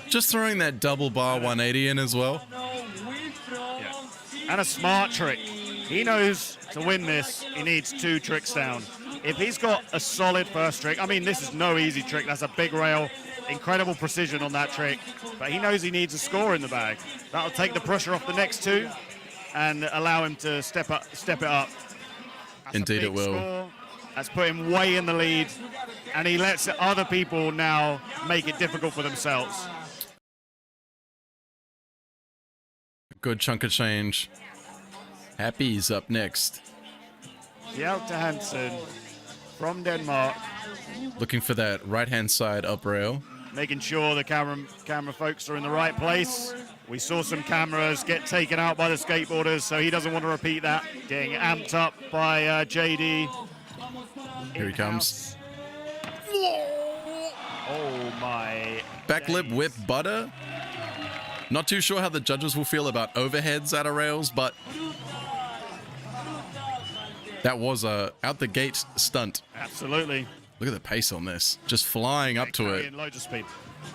Just throwing that double bar 180 in as well. Yeah. And a smart trick. He knows to win this, he needs 2 tricks down. If he's got a solid first trick, I mean, this is no easy trick. That's a big rail. Incredible precision on that trick. But he knows he needs a score in the bag. That'll take the pressure off the next 2 and allow him to step it up. That's Indeed it will. Score. That's put him way in the lead, and he lets other people now make it difficult for themselves. Good chunk of change. Happy's up next. Hjalte Hansen from Denmark. Looking for that right-hand side up rail. Making sure the camera folks are in the right place. We saw some cameras get taken out by the skateboarders, so he doesn't want to repeat that. Getting amped up by JD. Here he comes. Oh my. Backlip days. whip butter. Not too sure how the judges will feel about overheads out of rails, but that was a out the gate stunt. Absolutely. Look at the pace on this. Just flying up to it. Carrying loads of speed.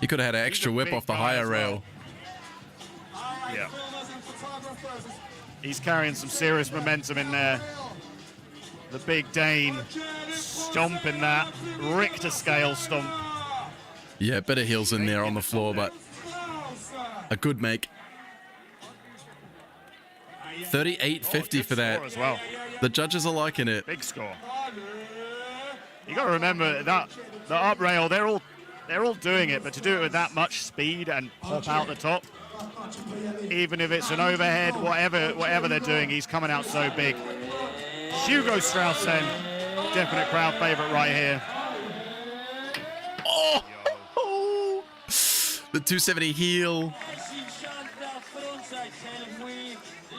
He could have had an extra a whip big off the guy higher as rail. well. Yeah. He's carrying some serious momentum in there. The big Dane stomping that Richter scale stomp. Yeah, better heels in there on the floor, but a good make. 38.50 for that. As well. The judges are liking it. Big score. You got to remember that the up rail, they're all doing it, but to do it with that much speed and pop out the top, even if it's an overhead, whatever they're doing, he's coming out so big. Hugo Strauss Run, definite crowd favorite right here. Oh! The 270 heel.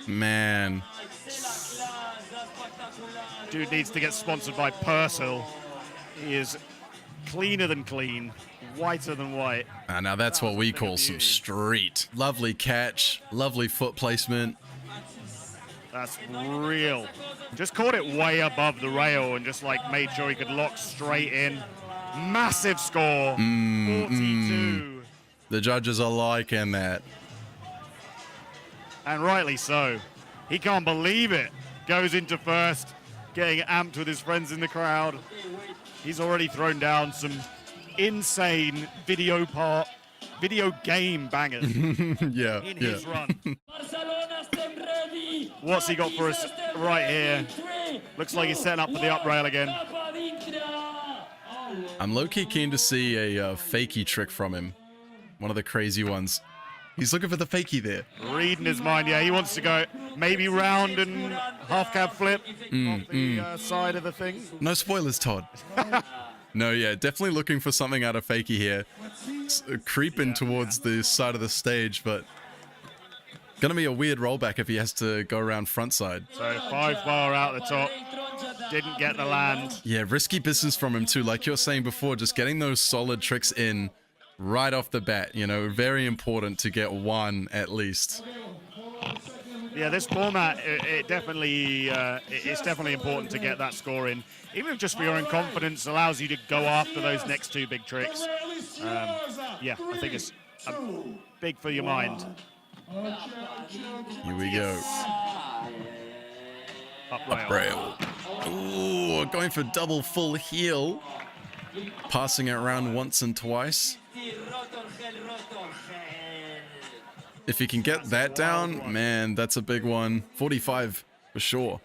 Man. Dude needs to get sponsored by Persil. He is cleaner than clean, whiter than white. Now that's what we call some street. Lovely catch, lovely foot placement. That's real. Just caught it way above the rail and just like made sure he could lock straight in. Massive score, 42. The judges are liking that. And rightly so. He can't believe it. Goes into first, getting amped with his friends in the crowd. He's already thrown down some insane video game bangers Yeah, in yeah. his run. What's he got for us right here? Looks like he's setting up for the up rail again. I'm low-key keen to see a fakie trick from him. One of the crazy ones. He's looking for the fakie there. Reading his mind, yeah. He wants to go maybe round and half cab flip off the side of the thing. No spoilers, Todd. No, yeah, definitely looking for something out of fakie here. Creeping towards the side of the stage, but gonna be a weird rollback if he has to go around front side. So 5 bar out the top. Didn't get the land. Yeah, risky business from him too. Like you're saying before, just getting those solid tricks in right off the bat, you know, very important to get one at least. Yeah, this format, it's definitely important to get that score in. Even if just for your own confidence, allows you to go after those next 2 big tricks. Yeah, I think it's big for your mind. Here we go. Up rail. Rail. Ooh, going for double full heel. Passing it around once and twice. If you can get that down, man, that's a big one. 45 for sure.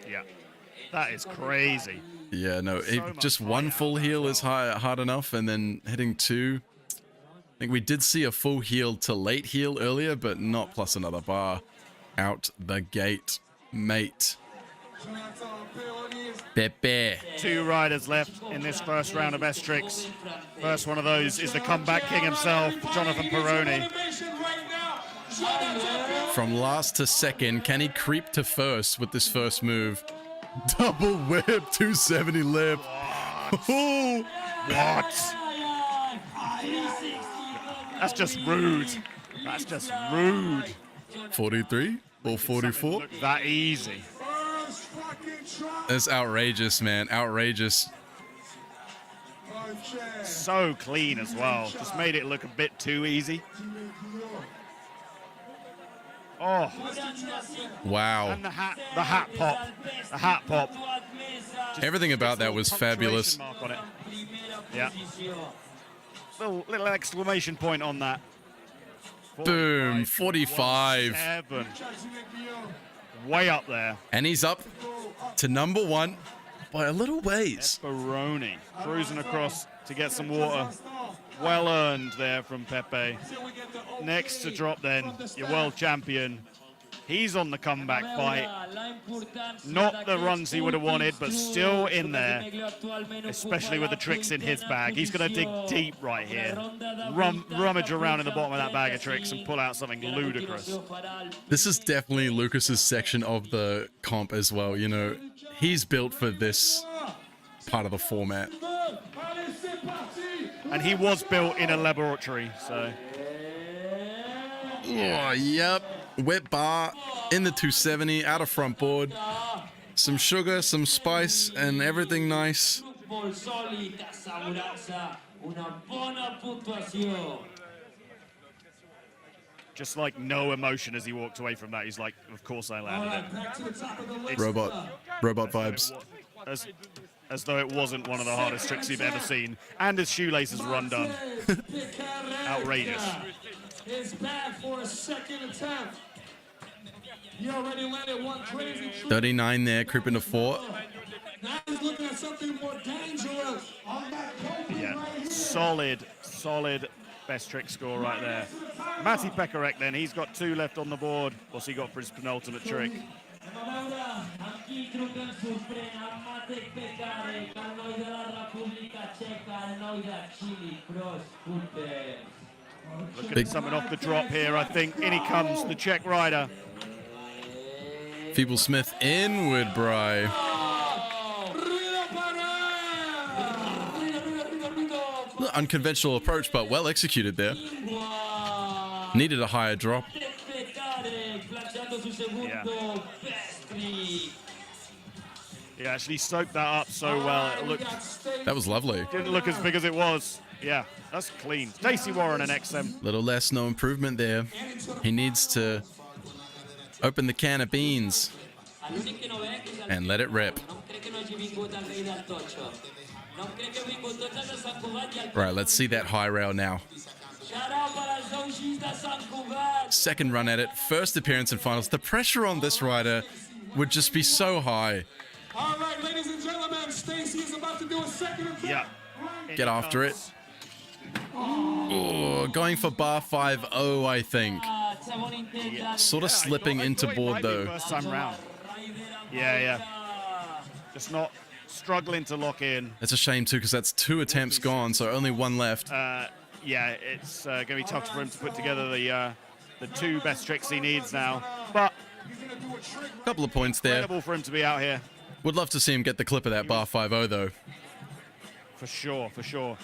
Yeah, that is crazy. Yeah, no, just one full heel is hard enough, and then hitting 2. I think we did see a full heel to late heel earlier, but not plus another bar. Out the gate, mate. Pepe. 2 riders left in this first round of best tricks. First one of those is the comeback king himself, Jonothan Perroni. From last to second, can he creep to first with this first move? Double whip, 270 lip. Ooh. What? That's just rude. That's just rude. 43 or 44? Look that easy. That's outrageous, man. Outrageous. So clean as well. Just made it look a bit too easy. Oh, Wow. and the hat pop. Just Everything about that was fabulous. punctuation mark on it. Yeah. Little exclamation point on that. Boom, 45. 7. Way up there. And he's up to number 1 by a little ways. Peroni cruising across to get some water. Well earned there from Pepe. Next to drop then, your world champion. He's on the comeback fight. Not the runs he would have wanted, but still in there, especially with the tricks in his bag. He's going to dig deep right here. Rummage around in the bottom of that bag of tricks and pull out something ludicrous. This is definitely Lucas's section of the comp as well. You know, he's built for this part of the format. And he was built in a laboratory, so. Oh, yep. Wet bar in the 270, out of front board. Some sugar, some spice, and everything nice. Just like no emotion as he walked away from that. He's like, of course I landed it. Robot vibes. As though it wasn't one of the hardest tricks you've ever seen. And his shoelaces run done. Outrageous. Is back for a second attempt. He already landed one crazy trick. 39 there, creeping to 4. Now he's looking at something more dangerous. Yeah, solid best trick score right there. Matej Pekarek then, he's got 2 left on the board. What's he got for his penultimate trick? Looking at something off the drop here, I think. In he comes, the Czech rider. Feeble Smith inward, Bry. Unconventional approach, but well executed there. Needed a higher drop. Yeah. He actually soaked that up so well. It looked, That was lovely. didn't look as big as it was. Yeah, that's clean. Stacy Wariner XM. Little less, no improvement there. He needs to open the can of beans and let it rip. Right, let's see that high rail now. Second run at it, first appearance in finals. The pressure on this rider would just be so high. All right, ladies and gentlemen, Stacy is about to do a second attempt. Yeah. Get after it. Oh, going for bar 5-0, I think. Sort of slipping into board though. First time round. Yeah. Just not struggling to lock in. It's a shame too, because that's 2 attempts gone, so only 1 left. Yeah, it's going to be tough for him to put together the 2 best tricks he needs now. But Couple of points there. incredible for him to be out here. Would love to see him get the clip of that bar 5-0 though. For sure.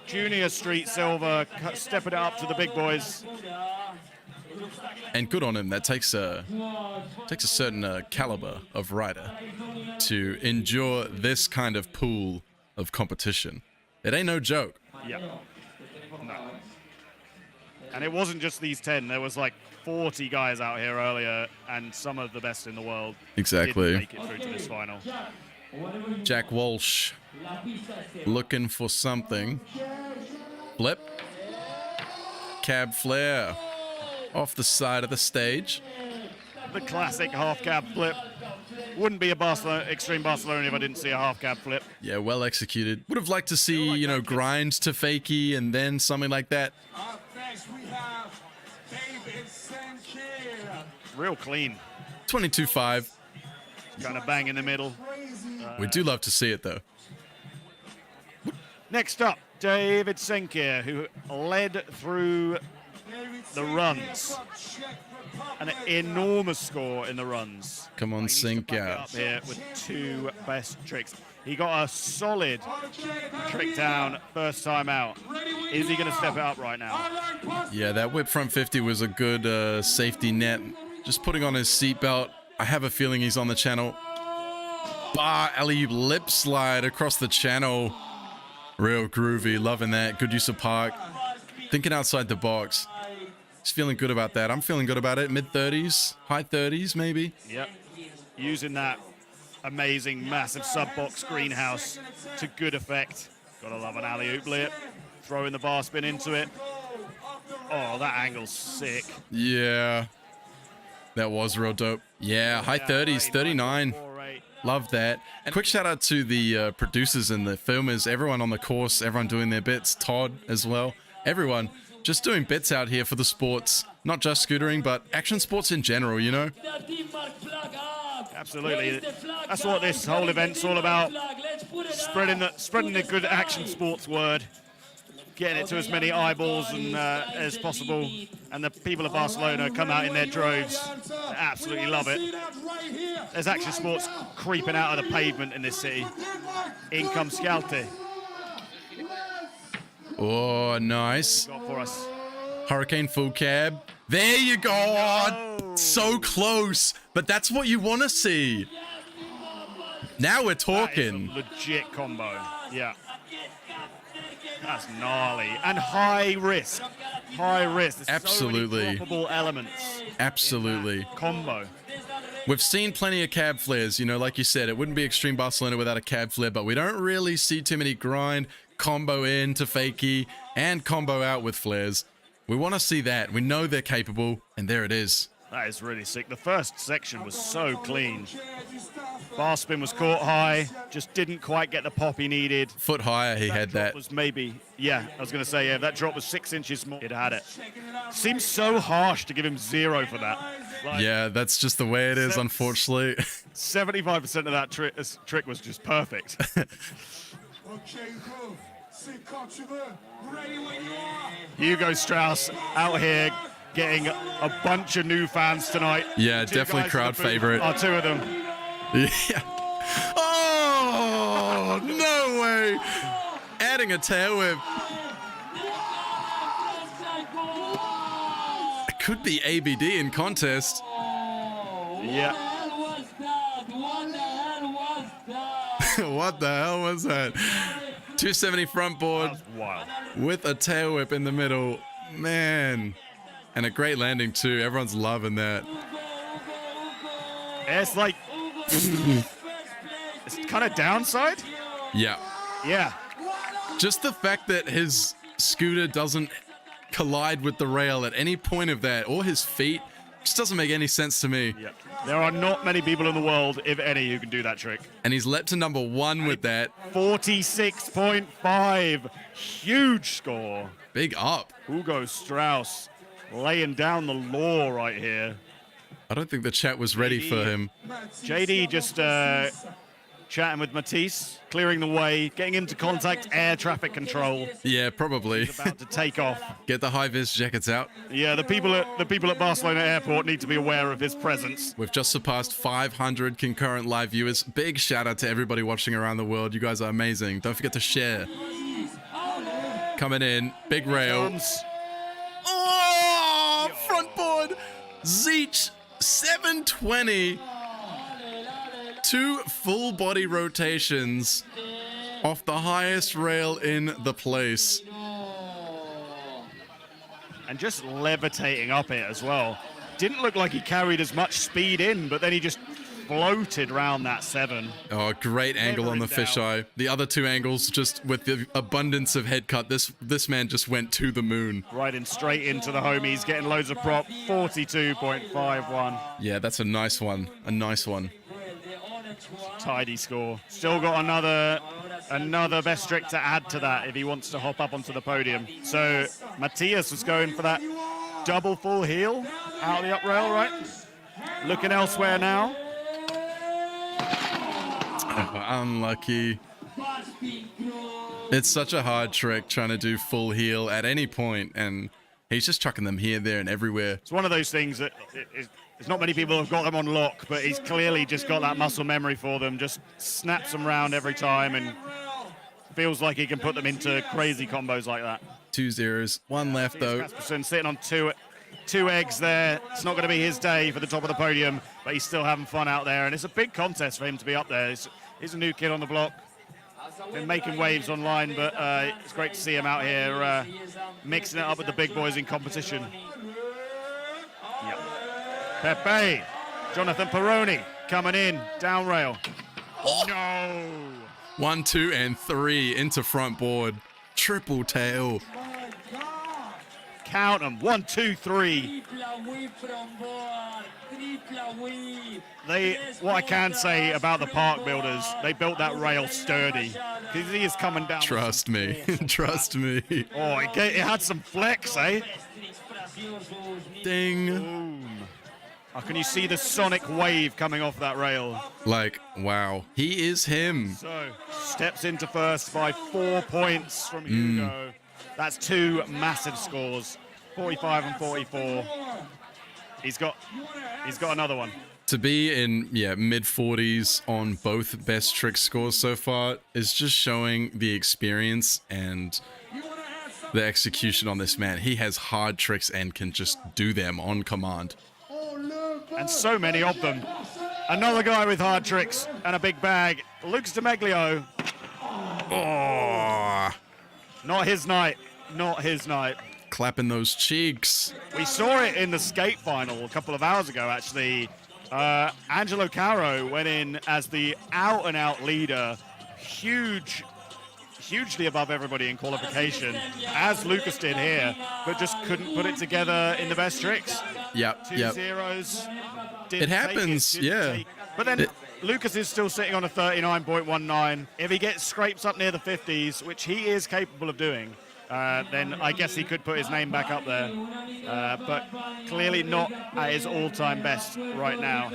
Junior Street Silver, stepping it up to the big boys. And good on him. That takes a certain caliber of rider to endure this kind of pool of competition. It ain't no joke. Yeah. No. And it wasn't just these 10. There was like 40 guys out here earlier, and some of the best in the world Exactly. didn't make it through to this final. Jack Walsh looking for something. Flip. Cab flare off the side of the stage. The classic half cab flip. Wouldn't be a Extreme Barcelona if I didn't see a half cab flip. Yeah, well executed. Would have liked to see, grind to fakie and then something like that. Up next, we have David Senkyr. Real clean. 22-5. Kind of bang in the middle. We do love to see it though. Next up, David Senkyr, who led through the runs. An enormous score in the runs. Come on, He needs to back it Senkyr. up here with 2 best tricks. He got a solid trick down first time out. Is he going to step it up right now? Yeah, that whip front 50 was a good safety net. Just putting on his seatbelt. I have a feeling he's on the channel. Bar alley lip slide across the channel. Real groovy, loving that. Good use of park. Thinking outside the box. He's feeling good about that. I'm feeling good about it. Mid-30s, high 30s maybe. Yep. Using that amazing, massive sub-box greenhouse to good effect. Gotta love an alley-oop lip. Throwing the bar spin into it. Oh, that angle's sick. Yeah. That was real dope. Yeah, high 30s, 39. Love that. And quick shout out to the producers and the filmers, everyone on the course, everyone doing their bits, Todd as well. Everyone just doing bits out here for the sports, not just scootering, but action sports in general, Absolutely. That's what this whole event's all about. Spreading the good action sports word. Getting it to as many eyeballs as possible. And the people of Barcelona come out in their droves. They absolutely love it. There's action sports creeping out of the pavement in this city. In comes Hjalte. Oh, nice. Got for us. Hurricane full cab. There you go. Oh, so close. But that's what you want to see. Now we're talking. That is a legit combo. Yeah. That's gnarly. And high risk. High risk. There's Absolutely. So many droppable elements. Absolutely. Combo. We've seen plenty of cab flares, you know, like you said, it wouldn't be Extreme Barcelona without a cab flare, but we don't really see too many grind, combo in to fakie, and combo out with flares. We want to see that. We know they're capable, and there it is. That is really sick. The first section was so clean. Bar spin was caught high, just didn't quite get the pop he needed. Foot higher, he had that. Was maybe, yeah, I was going to say, yeah, if that drop was 6 inches more, he'd had it. Seems so harsh to give him 0 for that. Like, yeah, that's just the way it is, unfortunately. 75% of that trick was just perfect. Hugo Strauss out here getting a bunch of new fans tonight. Yeah, definitely crowd favorite. Are 2 of them. Yeah. Oh, no way. Adding a tail whip. It could be ABD in contest. Yeah. What the hell was that? 270 front board Wild. with a tail whip in the middle. Man. And a great landing too. Everyone's loving that. It's like, it's kind of downside. Yeah. Yeah. Just the fact that his scooter doesn't collide with the rail at any point of that, or his feet, just doesn't make any sense to me. Yeah. There are not many people in the world, if any, who can do that trick. And he's leapt to number 1 with that. 46.5. Huge score. Big up. Hugo Strauss laying down the law right here. I don't think the chat was ready for him. JD just chatting with Matisse, clearing the way, getting into contact, air traffic control. Yeah, probably. He's about to take off. Get the high-vis jackets out. Yeah, the people at Barcelona Airport need to be aware of his presence. We've just surpassed 500 concurrent live viewers. Big shout out to everybody watching around the world. You guys are amazing. Don't forget to share. Coming in, big rail. Oh, front board. Zeech, 720. 2 full body rotations off the highest rail in the place. And just levitating up it as well. Didn't look like he carried as much speed in, but then he just floated around that 7. Oh, great angle on the fisheye. The other 2 angles, just with the abundance of head cut, this man just went to the moon. Riding straight into the homies, getting loads of prop. 42.51. Yeah, that's a nice one. A nice one. Tidy score. Still got another best trick to add to that if he wants to hop up onto the podium. So Matthias was going for that double full heel out of the up rail, right? Looking elsewhere now. Oh, unlucky. It's such a hard trick trying to do full heel at any point, and he's just chucking them here, there, and everywhere. It's one of those things that there's not many people who've got them on lock, but he's clearly just got that muscle memory for them. Just snaps them round every time and feels like he can put them into crazy combos like that. 2 zeros, 1 left though. Kaspersen sitting on two eggs there. It's not going to be his day for the top of the podium, but he's still having fun out there. And it's a big contest for him to be up there. He's a new kid on the block. Been making waves online, but it's great to see him out here mixing it up with the big boys in competition. Yep. Pepe, Jonothan Perroni coming in, down rail. Oh. No. 1, 2, and 3 into front board. Triple tail. Count them. 1, 2, 3. What I can say about the park builders, they built that rail sturdy. Because he is coming down. Trust me. Trust me. Oh, it had some flex, eh? Ding. Boom. Oh, can you see the sonic wave coming off that rail? Like, wow. He is him. So, steps into first by 4 points from Hugo. That's 2 massive scores, 45 and 44. He's got another one. To be in, mid-40s on both best trick scores so far is just showing the experience and The execution on this man. He has hard tricks and can just do them on command. And so many of them. Another guy with hard tricks and a big bag. Lucas de Meglio. Oh, Not his night. Not his night. clapping those cheeks. We saw it in the skate final a couple of hours ago, actually. Angelo Caro went in as the out-and-out leader. Hugely above everybody in qualification, as Lucas did here, but just couldn't put it together in the best tricks. Yep, Two yep. zeros. It happens, yeah. But then Lucas is still sitting on a 39.19. If he gets scrapes up near the 50s, which he is capable of doing, then I guess he could put his name back up there. But clearly not at his all-time best right now.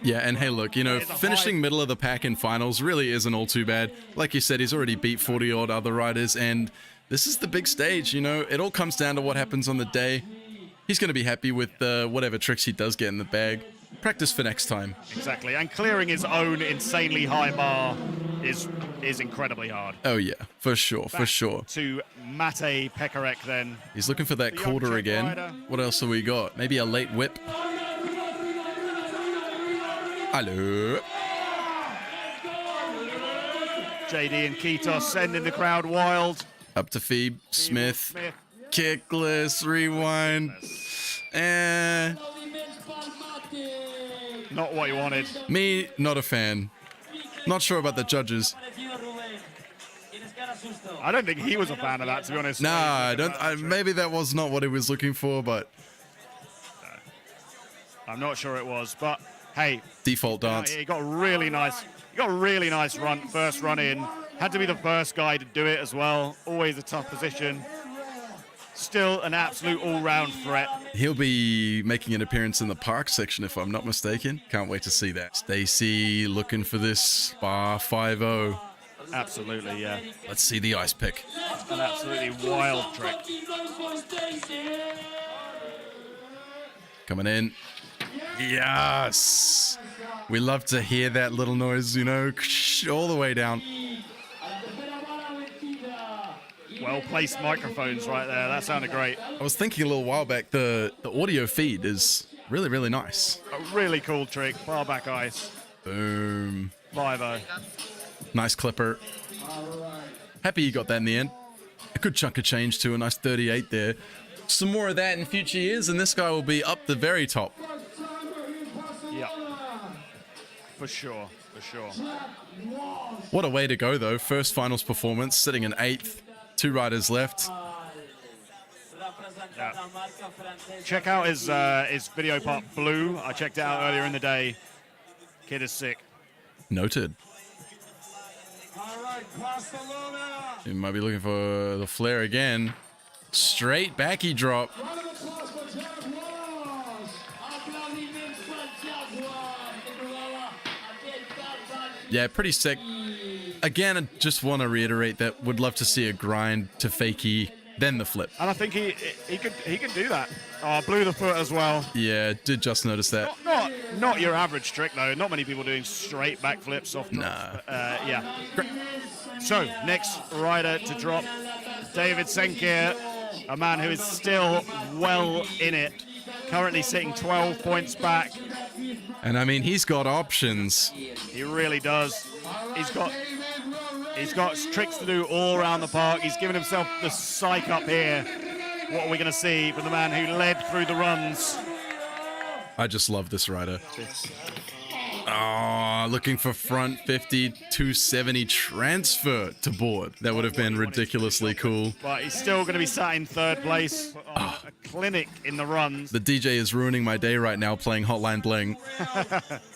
Yeah, and hey, look, you know, finishing middle of the pack in finals really isn't all too bad. Like you said, he's already beat 40-odd other riders, and this is the big stage, you know. It all comes down to what happens on the day. He's going to be happy with whatever tricks he does get in the bag. Practice for next time. Exactly, and clearing his own insanely high bar is incredibly hard. Oh yeah, for sure, for sure. To Matej Pekarek then. He's looking for that The young quarter Czech again. rider. What else have we got? Maybe a late whip. Hello. JD and Kitos sending the crowd wild. Up to Phoebe. Smith. Kickless. Rewind. Not what you wanted. Me, not a fan. Not sure about the judges. I don't think he was a fan of that, to be honest. Nah, I don't. Maybe that was not what he was looking for, but I'm not sure it was, but hey, default dance. he got a really nice. He got a really nice run, first run in. Had to be the first guy to do it as well. Always a tough position. Still an absolute all-round threat. He'll be making an appearance in the park section, if I'm not mistaken. Can't wait to see that. Stacy looking for this bar 5-0. Absolutely, yeah. Let's see the ice pick. An absolutely wild trick. Coming in. Yes! We love to hear that little noise, you know, all the way down. Well-placed microphones right there. That sounded great. I was thinking a little while back, the audio feed is really, really nice. A really cool trick. Bar back ice. Boom. 5-0. Nice clipper. Happy you got that in the end. A good chunk of change too, a nice 38 there. Some more of that in future years, and this guy will be up the very top. Yeah. For sure. For sure. What a way to go, though. First finals performance, sitting in 8th. 2 riders left. Yeah. Check out his video part Blue. I checked it out earlier in the day. Kid is sick. Noted. All right, Barcelona. He might be looking for the flare again. Straight backy drop. Round of applause for Jack Walsh. Aplaudiments for Jack Walsh. Yeah, pretty sick. Again, I just want to reiterate that would love to see a grind to fakie, then the flip. And I think he can do that. Oh, blew the foot as well. Yeah, did just notice that. Not your average trick though. Not many people doing straight back flips off drops. Nah. But, yeah. So next rider to drop, David Senkyr, a man who is still well in it. Currently sitting 12 points back. And I mean, he's got options. He really does. He's got tricks to do all around the park. He's given himself the psych up here. What are we going to see from the man who led through the runs? I just love this rider. Oh, looking for front 50, 270 transfer to board. That would have been ridiculously cool. But he's still going to be sat in 3rd place. A clinic in the runs. The DJ is ruining my day right now playing Hotline Bling.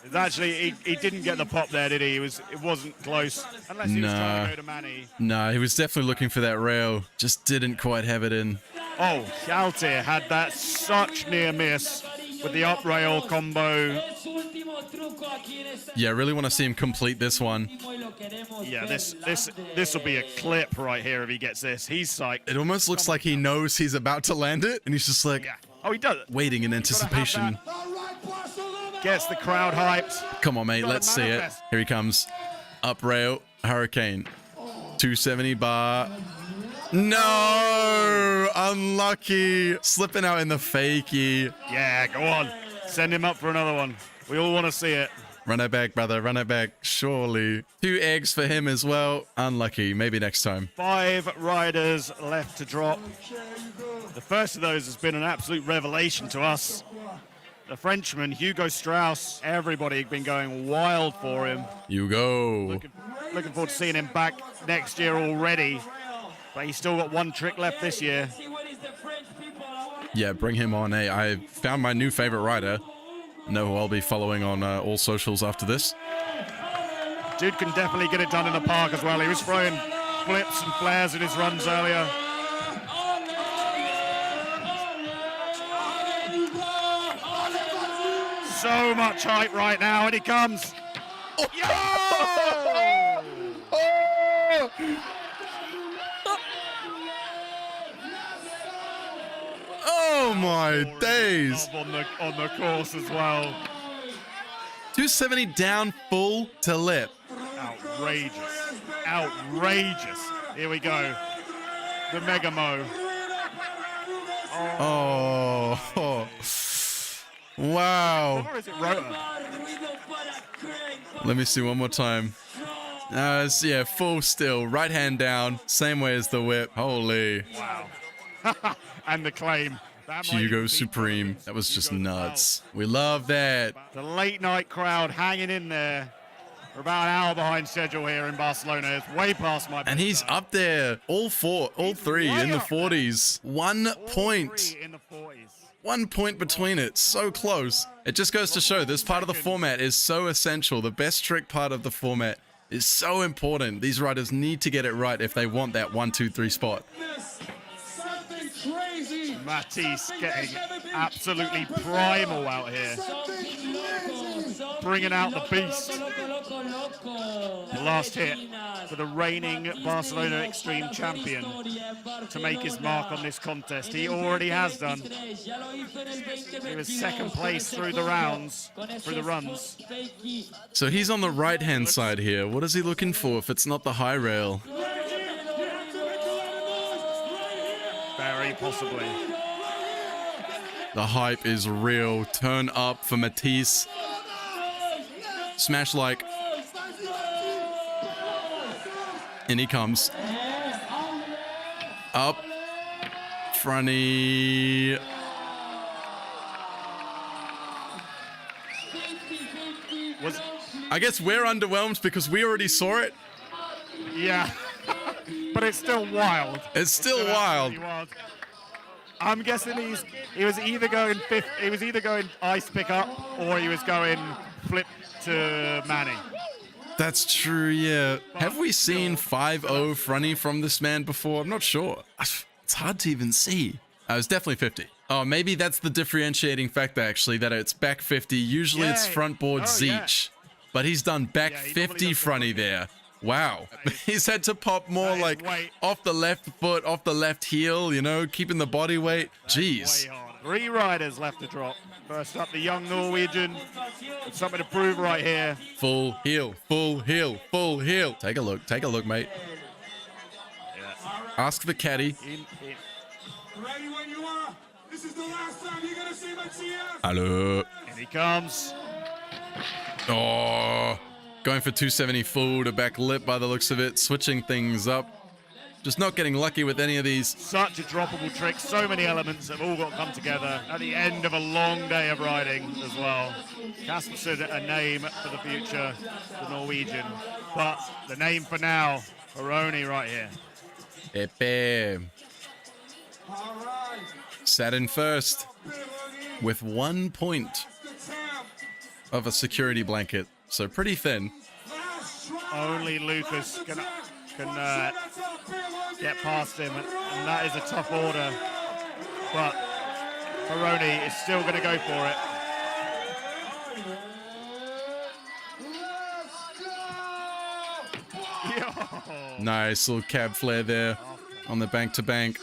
It's actually, he didn't get the pop there, did he? It wasn't close. Unless he was trying to go to Manny. Nah, he was definitely looking for that rail. Just didn't quite have it in. Oh, Hjalte had that such near miss with the up rail combo. Yeah, I really want to see him complete this one. Yeah, this will be a clip right here if he gets this. He's psyched. It almost looks like he knows he's about to land it, and he's just like Yeah. Oh, he does it. waiting in anticipation. All right, Barcelona. Gets the crowd hyped. Come on, mate, Gotta let's see it. manifest. Here he comes. Up rail, hurricane. 270 bar. No, unlucky. Slipping out in the fakie. Yeah, go on. Send him up for another one. We all want to see it. Run it back, brother. Run it back. Surely. 2 eggs for him as well. Unlucky. Maybe next time. 5 riders left to drop. The first of those has been an absolute revelation to us. The Frenchman, Hugo Strauss. Everybody been going wild for him. Hugo. Looking forward to seeing him back next year already. But he's still got 1 trick left this year. Yeah, bring him on. Hey, I found my new favorite rider. Know who I'll be following on all socials after this. Dude can definitely get it done in the park as well. He was throwing flips and flares in his runs earlier. So much hype right now, and he comes. Oh. Oh my days. On the course as well. 270 down full to lip. Outrageous. Outrageous. Here we go. The Mega Mo. Oh. Wow. Or is it rotor? Let me see one more time. Yeah, full still. Right hand down. Same way as the whip. Holy. Wow. And the claim. That might Hugo even be Supreme. That was just Hugo nuts. We love that. The late night crowd hanging in there. We're about an hour behind schedule here in Barcelona. It's way past my. And he's up there. All 3 in the 40s. 1 point. 3 in the 40s. 1 point between it. So close. It just goes to show this part of the format is so essential. The best trick part of the format is so important. These riders need to get it right if they want that 1, 2, 3 spot. Matisse getting absolutely primal out here. Bringing out the beast. The last hit for the reigning Barcelona Extreme champion to make his mark on this contest. He already has done. He was second place through the runs. So he's on the right-hand side here. What is he looking for if it's not the high rail? Very possibly. The hype is real. Turn up for Matisse. Smash like. And he comes. Up. Fronty. I guess we're underwhelmed because we already saw it. Yeah. But it's still wild. It's still wild. I'm guessing he was either going ice pick up or he was going flip to Manny. That's true, yeah. Have we seen 5-0 fronty from this man before? I'm not sure. It's hard to even see. It's definitely 50. Oh, maybe that's the differentiating factor, actually, that it's back 50. Usually it's front board Zeech. But he's done back 50 fronty there. Wow. He's had to pop more like off the left foot, off the left heel, you know, keeping the body weight. Jeez. 3 riders left to drop. First up, the young Norwegian. Something to prove right here. Full heel, full heel, full heel. Take a look, mate. Ask the caddy. Ready when you are. This is the last time you're gonna see Mathias. Hello. And he comes. Oh. Going for 270 full to back lip by the looks of it, switching things up. Just not getting lucky with any of these. Such a droppable trick. So many elements have all got to come together at the end of a long day of riding as well. Kaspersen, a name for the future, the Norwegian. But the name for now, Peroni right here. Pepe. Sat in first with 1 point of a security blanket. So pretty thin. Only Lucas can get past him, and that is a tough order. But Peroni is still going to go for it. Nice little cab flare there on the bank to bank.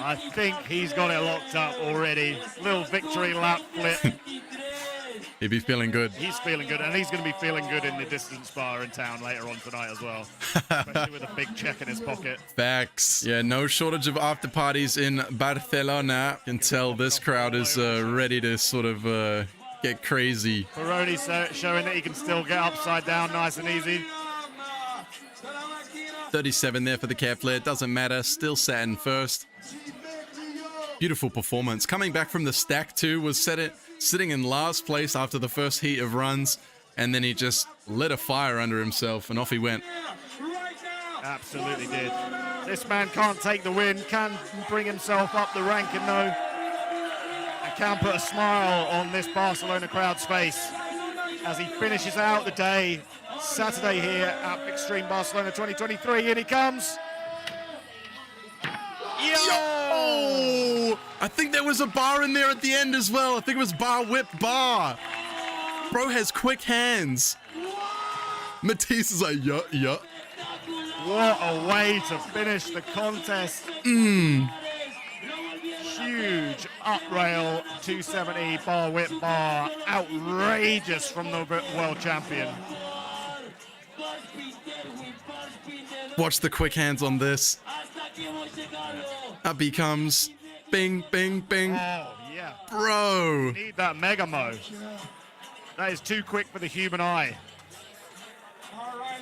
I think he's got it locked up already. Little victory lap flip. He'd be feeling good. He's feeling good, and he's going to be feeling good in the distance bar in town later on tonight as well, especially with a big check in his pocket. Facts. Yeah, no shortage of after parties in Barcelona. You can tell this crowd is ready to sort of get crazy. Peroni showing that he can still get upside down nice and easy. 37 there for the calf flare. Doesn't matter. Still sat in first. Beautiful performance. Coming back from the stack too, was sitting in last place after the first heat of runs, and then he just lit a fire under himself and off he went. Absolutely did. This man can't take the win, can bring himself up the ranking though, and can put a smile on this Barcelona crowd's face as he finishes out the day Saturday here at Extreme Barcelona 2023. In he comes. Yo! I think there was a bar in there at the end as well. I think it was bar whip bar. Bro has quick hands. Matisse is like, yeah. What a way to finish the contest. Huge up rail 270 bar whip bar. Outrageous from the world champion. Watch the quick hands on this. Up he comes. Bing, bing, bing. Oh, yeah. Bro. Need that mega mo. That is too quick for the human eye.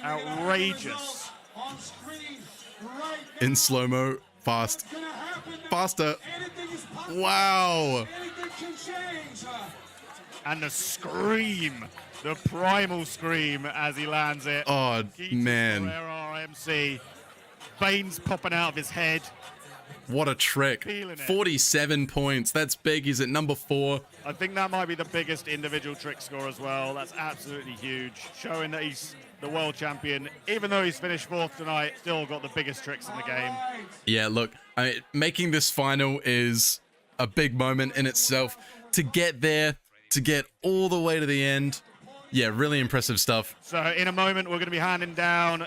Outrageous. In slow-mo. Fast. Faster. Wow. And the scream. The primal scream as he lands it. Oh, man. RMC. Veins popping out of his head. What a trick. 47 points. That's big. He's at number 4. I think that might be the biggest individual trick score as well. That's absolutely huge. Showing that he's the world champion. Even though he's finished 4th tonight, still got the biggest tricks in the game. Yeah, look, making this final is a big moment in itself. To get there, to get all the way to the end. Yeah, really impressive stuff. So in a moment, we're going to be handing down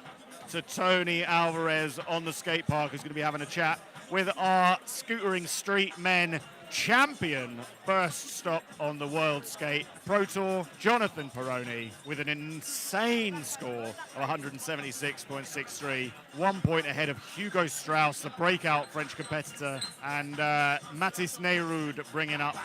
to Tony Alvarez on the skate park, who's going to be having a chat with our scootering street men champion. First stop on the World Skate Pro Tour, Jonothan Perroni, with an insane score of 176.63, 1 point ahead of Hugo Strauss, the breakout French competitor, and Matisse Neyroud bringing up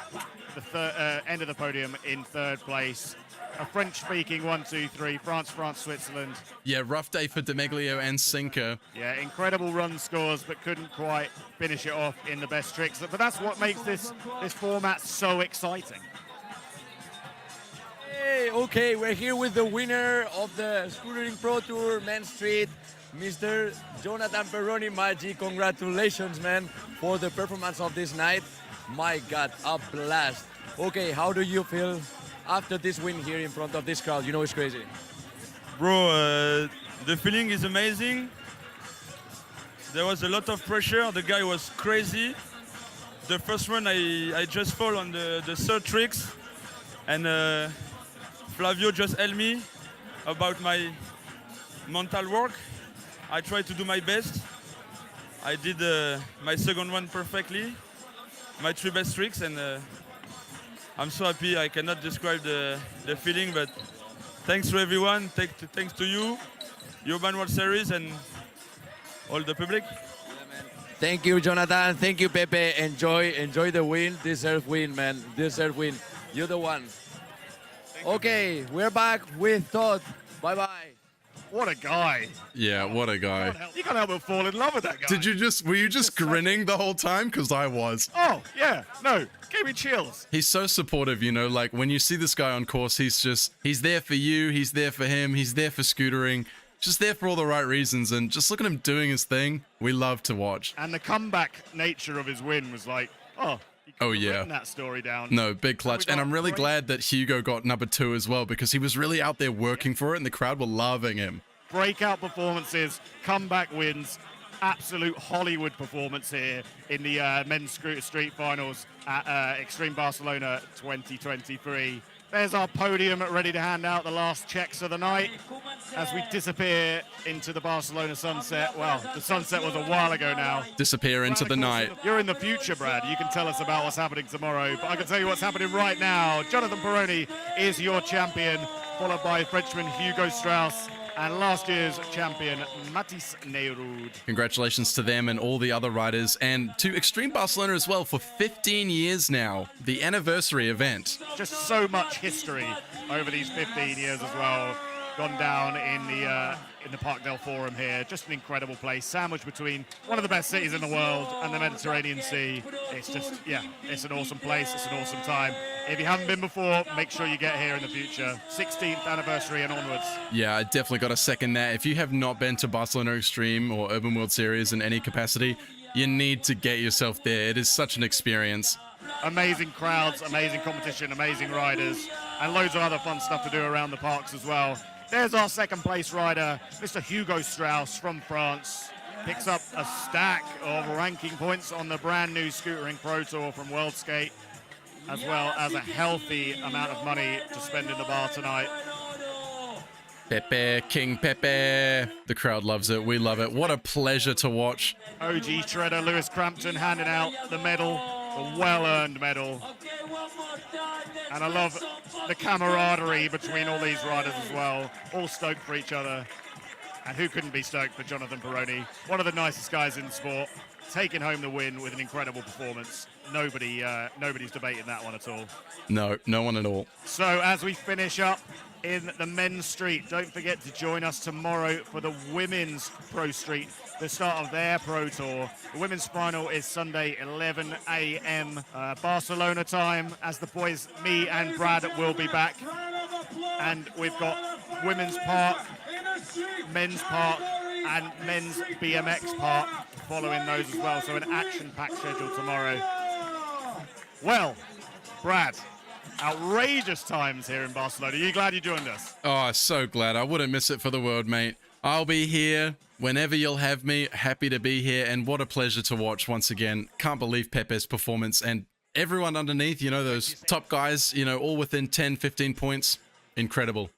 the end of the podium in 3rd place. A French-speaking 1, 2, 3, France, Switzerland. Yeah, rough day for Meglio and Senkyr. Yeah, incredible run scores, but couldn't quite finish it off in the best tricks. But that's what makes this format so exciting. Hey, okay, we're here with the winner of the Scootering Pro Tour Men's Street, Mr. Jonathan Perroni. Maggi, congratulations, man, for the performance of this night. My God, a blast. Okay, how do you feel after this win here in front of this crowd? You know it's crazy. Bro, the feeling is amazing. There was a lot of pressure. The guy was crazy. The first run, I just fall on the 3rd tricks. And Flavio just helped me about my mental work. I tried to do my best. I did my 2nd one perfectly. My 3 best tricks, and I'm so happy. I cannot describe the feeling, but thanks to everyone. Thanks to you, Urban World Series, and all the public. Thank you, Jonathan. Thank you, Pepe. Enjoy the win. Deserved win, man. Deserved win. You're the one. Okay, we're back with Todd. Bye-bye. What a guy. Yeah, what a guy. You can't help but fall in love with that guy. Were you just grinning the whole time? Because I was. Oh, yeah. No, gave me chills. He's so supportive, you know, like when you see this guy on course, he's there for you, he's there for him, he's there for scootering, just there for all the right reasons, and just look at him doing his thing. We love to watch. And the comeback nature of his win was like, written that story down. No, big clutch. And I'm really glad that Hugo got number 2 as well, because he was really out there working for it and the crowd were loving him. Breakout performances, comeback wins, absolute Hollywood performance here in the men's street finals at Extreme Barcelona 2023. There's our podium ready to hand out the last checks of the night as we disappear into the Barcelona sunset. Well, the sunset was a while ago now. Disappear into the night. You're in the future, Brad. You can tell us about what's happening tomorrow, but I can tell you what's happening right now. Jonothan Perroni is your champion, followed by Frenchman Hugo Strauss and last year's champion, Mathias Neyroud. Congratulations to them and all the other riders, and to Extreme Barcelona as well for 15 years now, the anniversary event. Just so much history over these 15 years as well. Gone down in the Parc del Forum here. Just an incredible place, sandwiched between one of the best cities in the world and the Mediterranean Sea. It's just, yeah, it's an awesome place. It's an awesome time. If you haven't been before, make sure you get here in the future. 16th anniversary and onwards. Yeah, I definitely got to second that. If you have not been to Barcelona Extreme or Urban World Series in any capacity, you need to get yourself there. It is such an experience. Amazing crowds, amazing competition, amazing riders, and loads of other fun stuff to do around the parks as well. There's our second place rider, Mr. Hugo Strauss from France. Picks up a stack of ranking points on the brand new Scootering Pro Tour from World Skate, as well as a healthy amount of money to spend in the bar tonight. Pepe, King Pepe. The crowd loves it. We love it. What a pleasure to watch. OG shredder Lewis Crampton handing out the medal, a well-earned medal. And I love the camaraderie between all these riders as well, all stoked for each other. And who couldn't be stoked for Jonothan Perroni, one of the nicest guys in the sport, taking home the win with an incredible performance. Nobody's debating that one at all. No, no one at all. So as we finish up in the men's street, don't forget to join us tomorrow for the women's pro street, the start of their pro tour. The women's final is Sunday, 11 a.m. Barcelona time, as the boys, me and Brad, will be back. And we've got women's park, men's park, and men's BMX park following those as well. So an action-packed schedule tomorrow. Well, Brad, outrageous times here in Barcelona. Are you glad you joined us? Oh, so glad. I wouldn't miss it for the world, mate. I'll be here whenever you'll have me. Happy to be here, and what a pleasure to watch once again. Can't believe Pepe's performance and everyone underneath, you know, those top guys, you know, all within 10, 15 points. Incredible.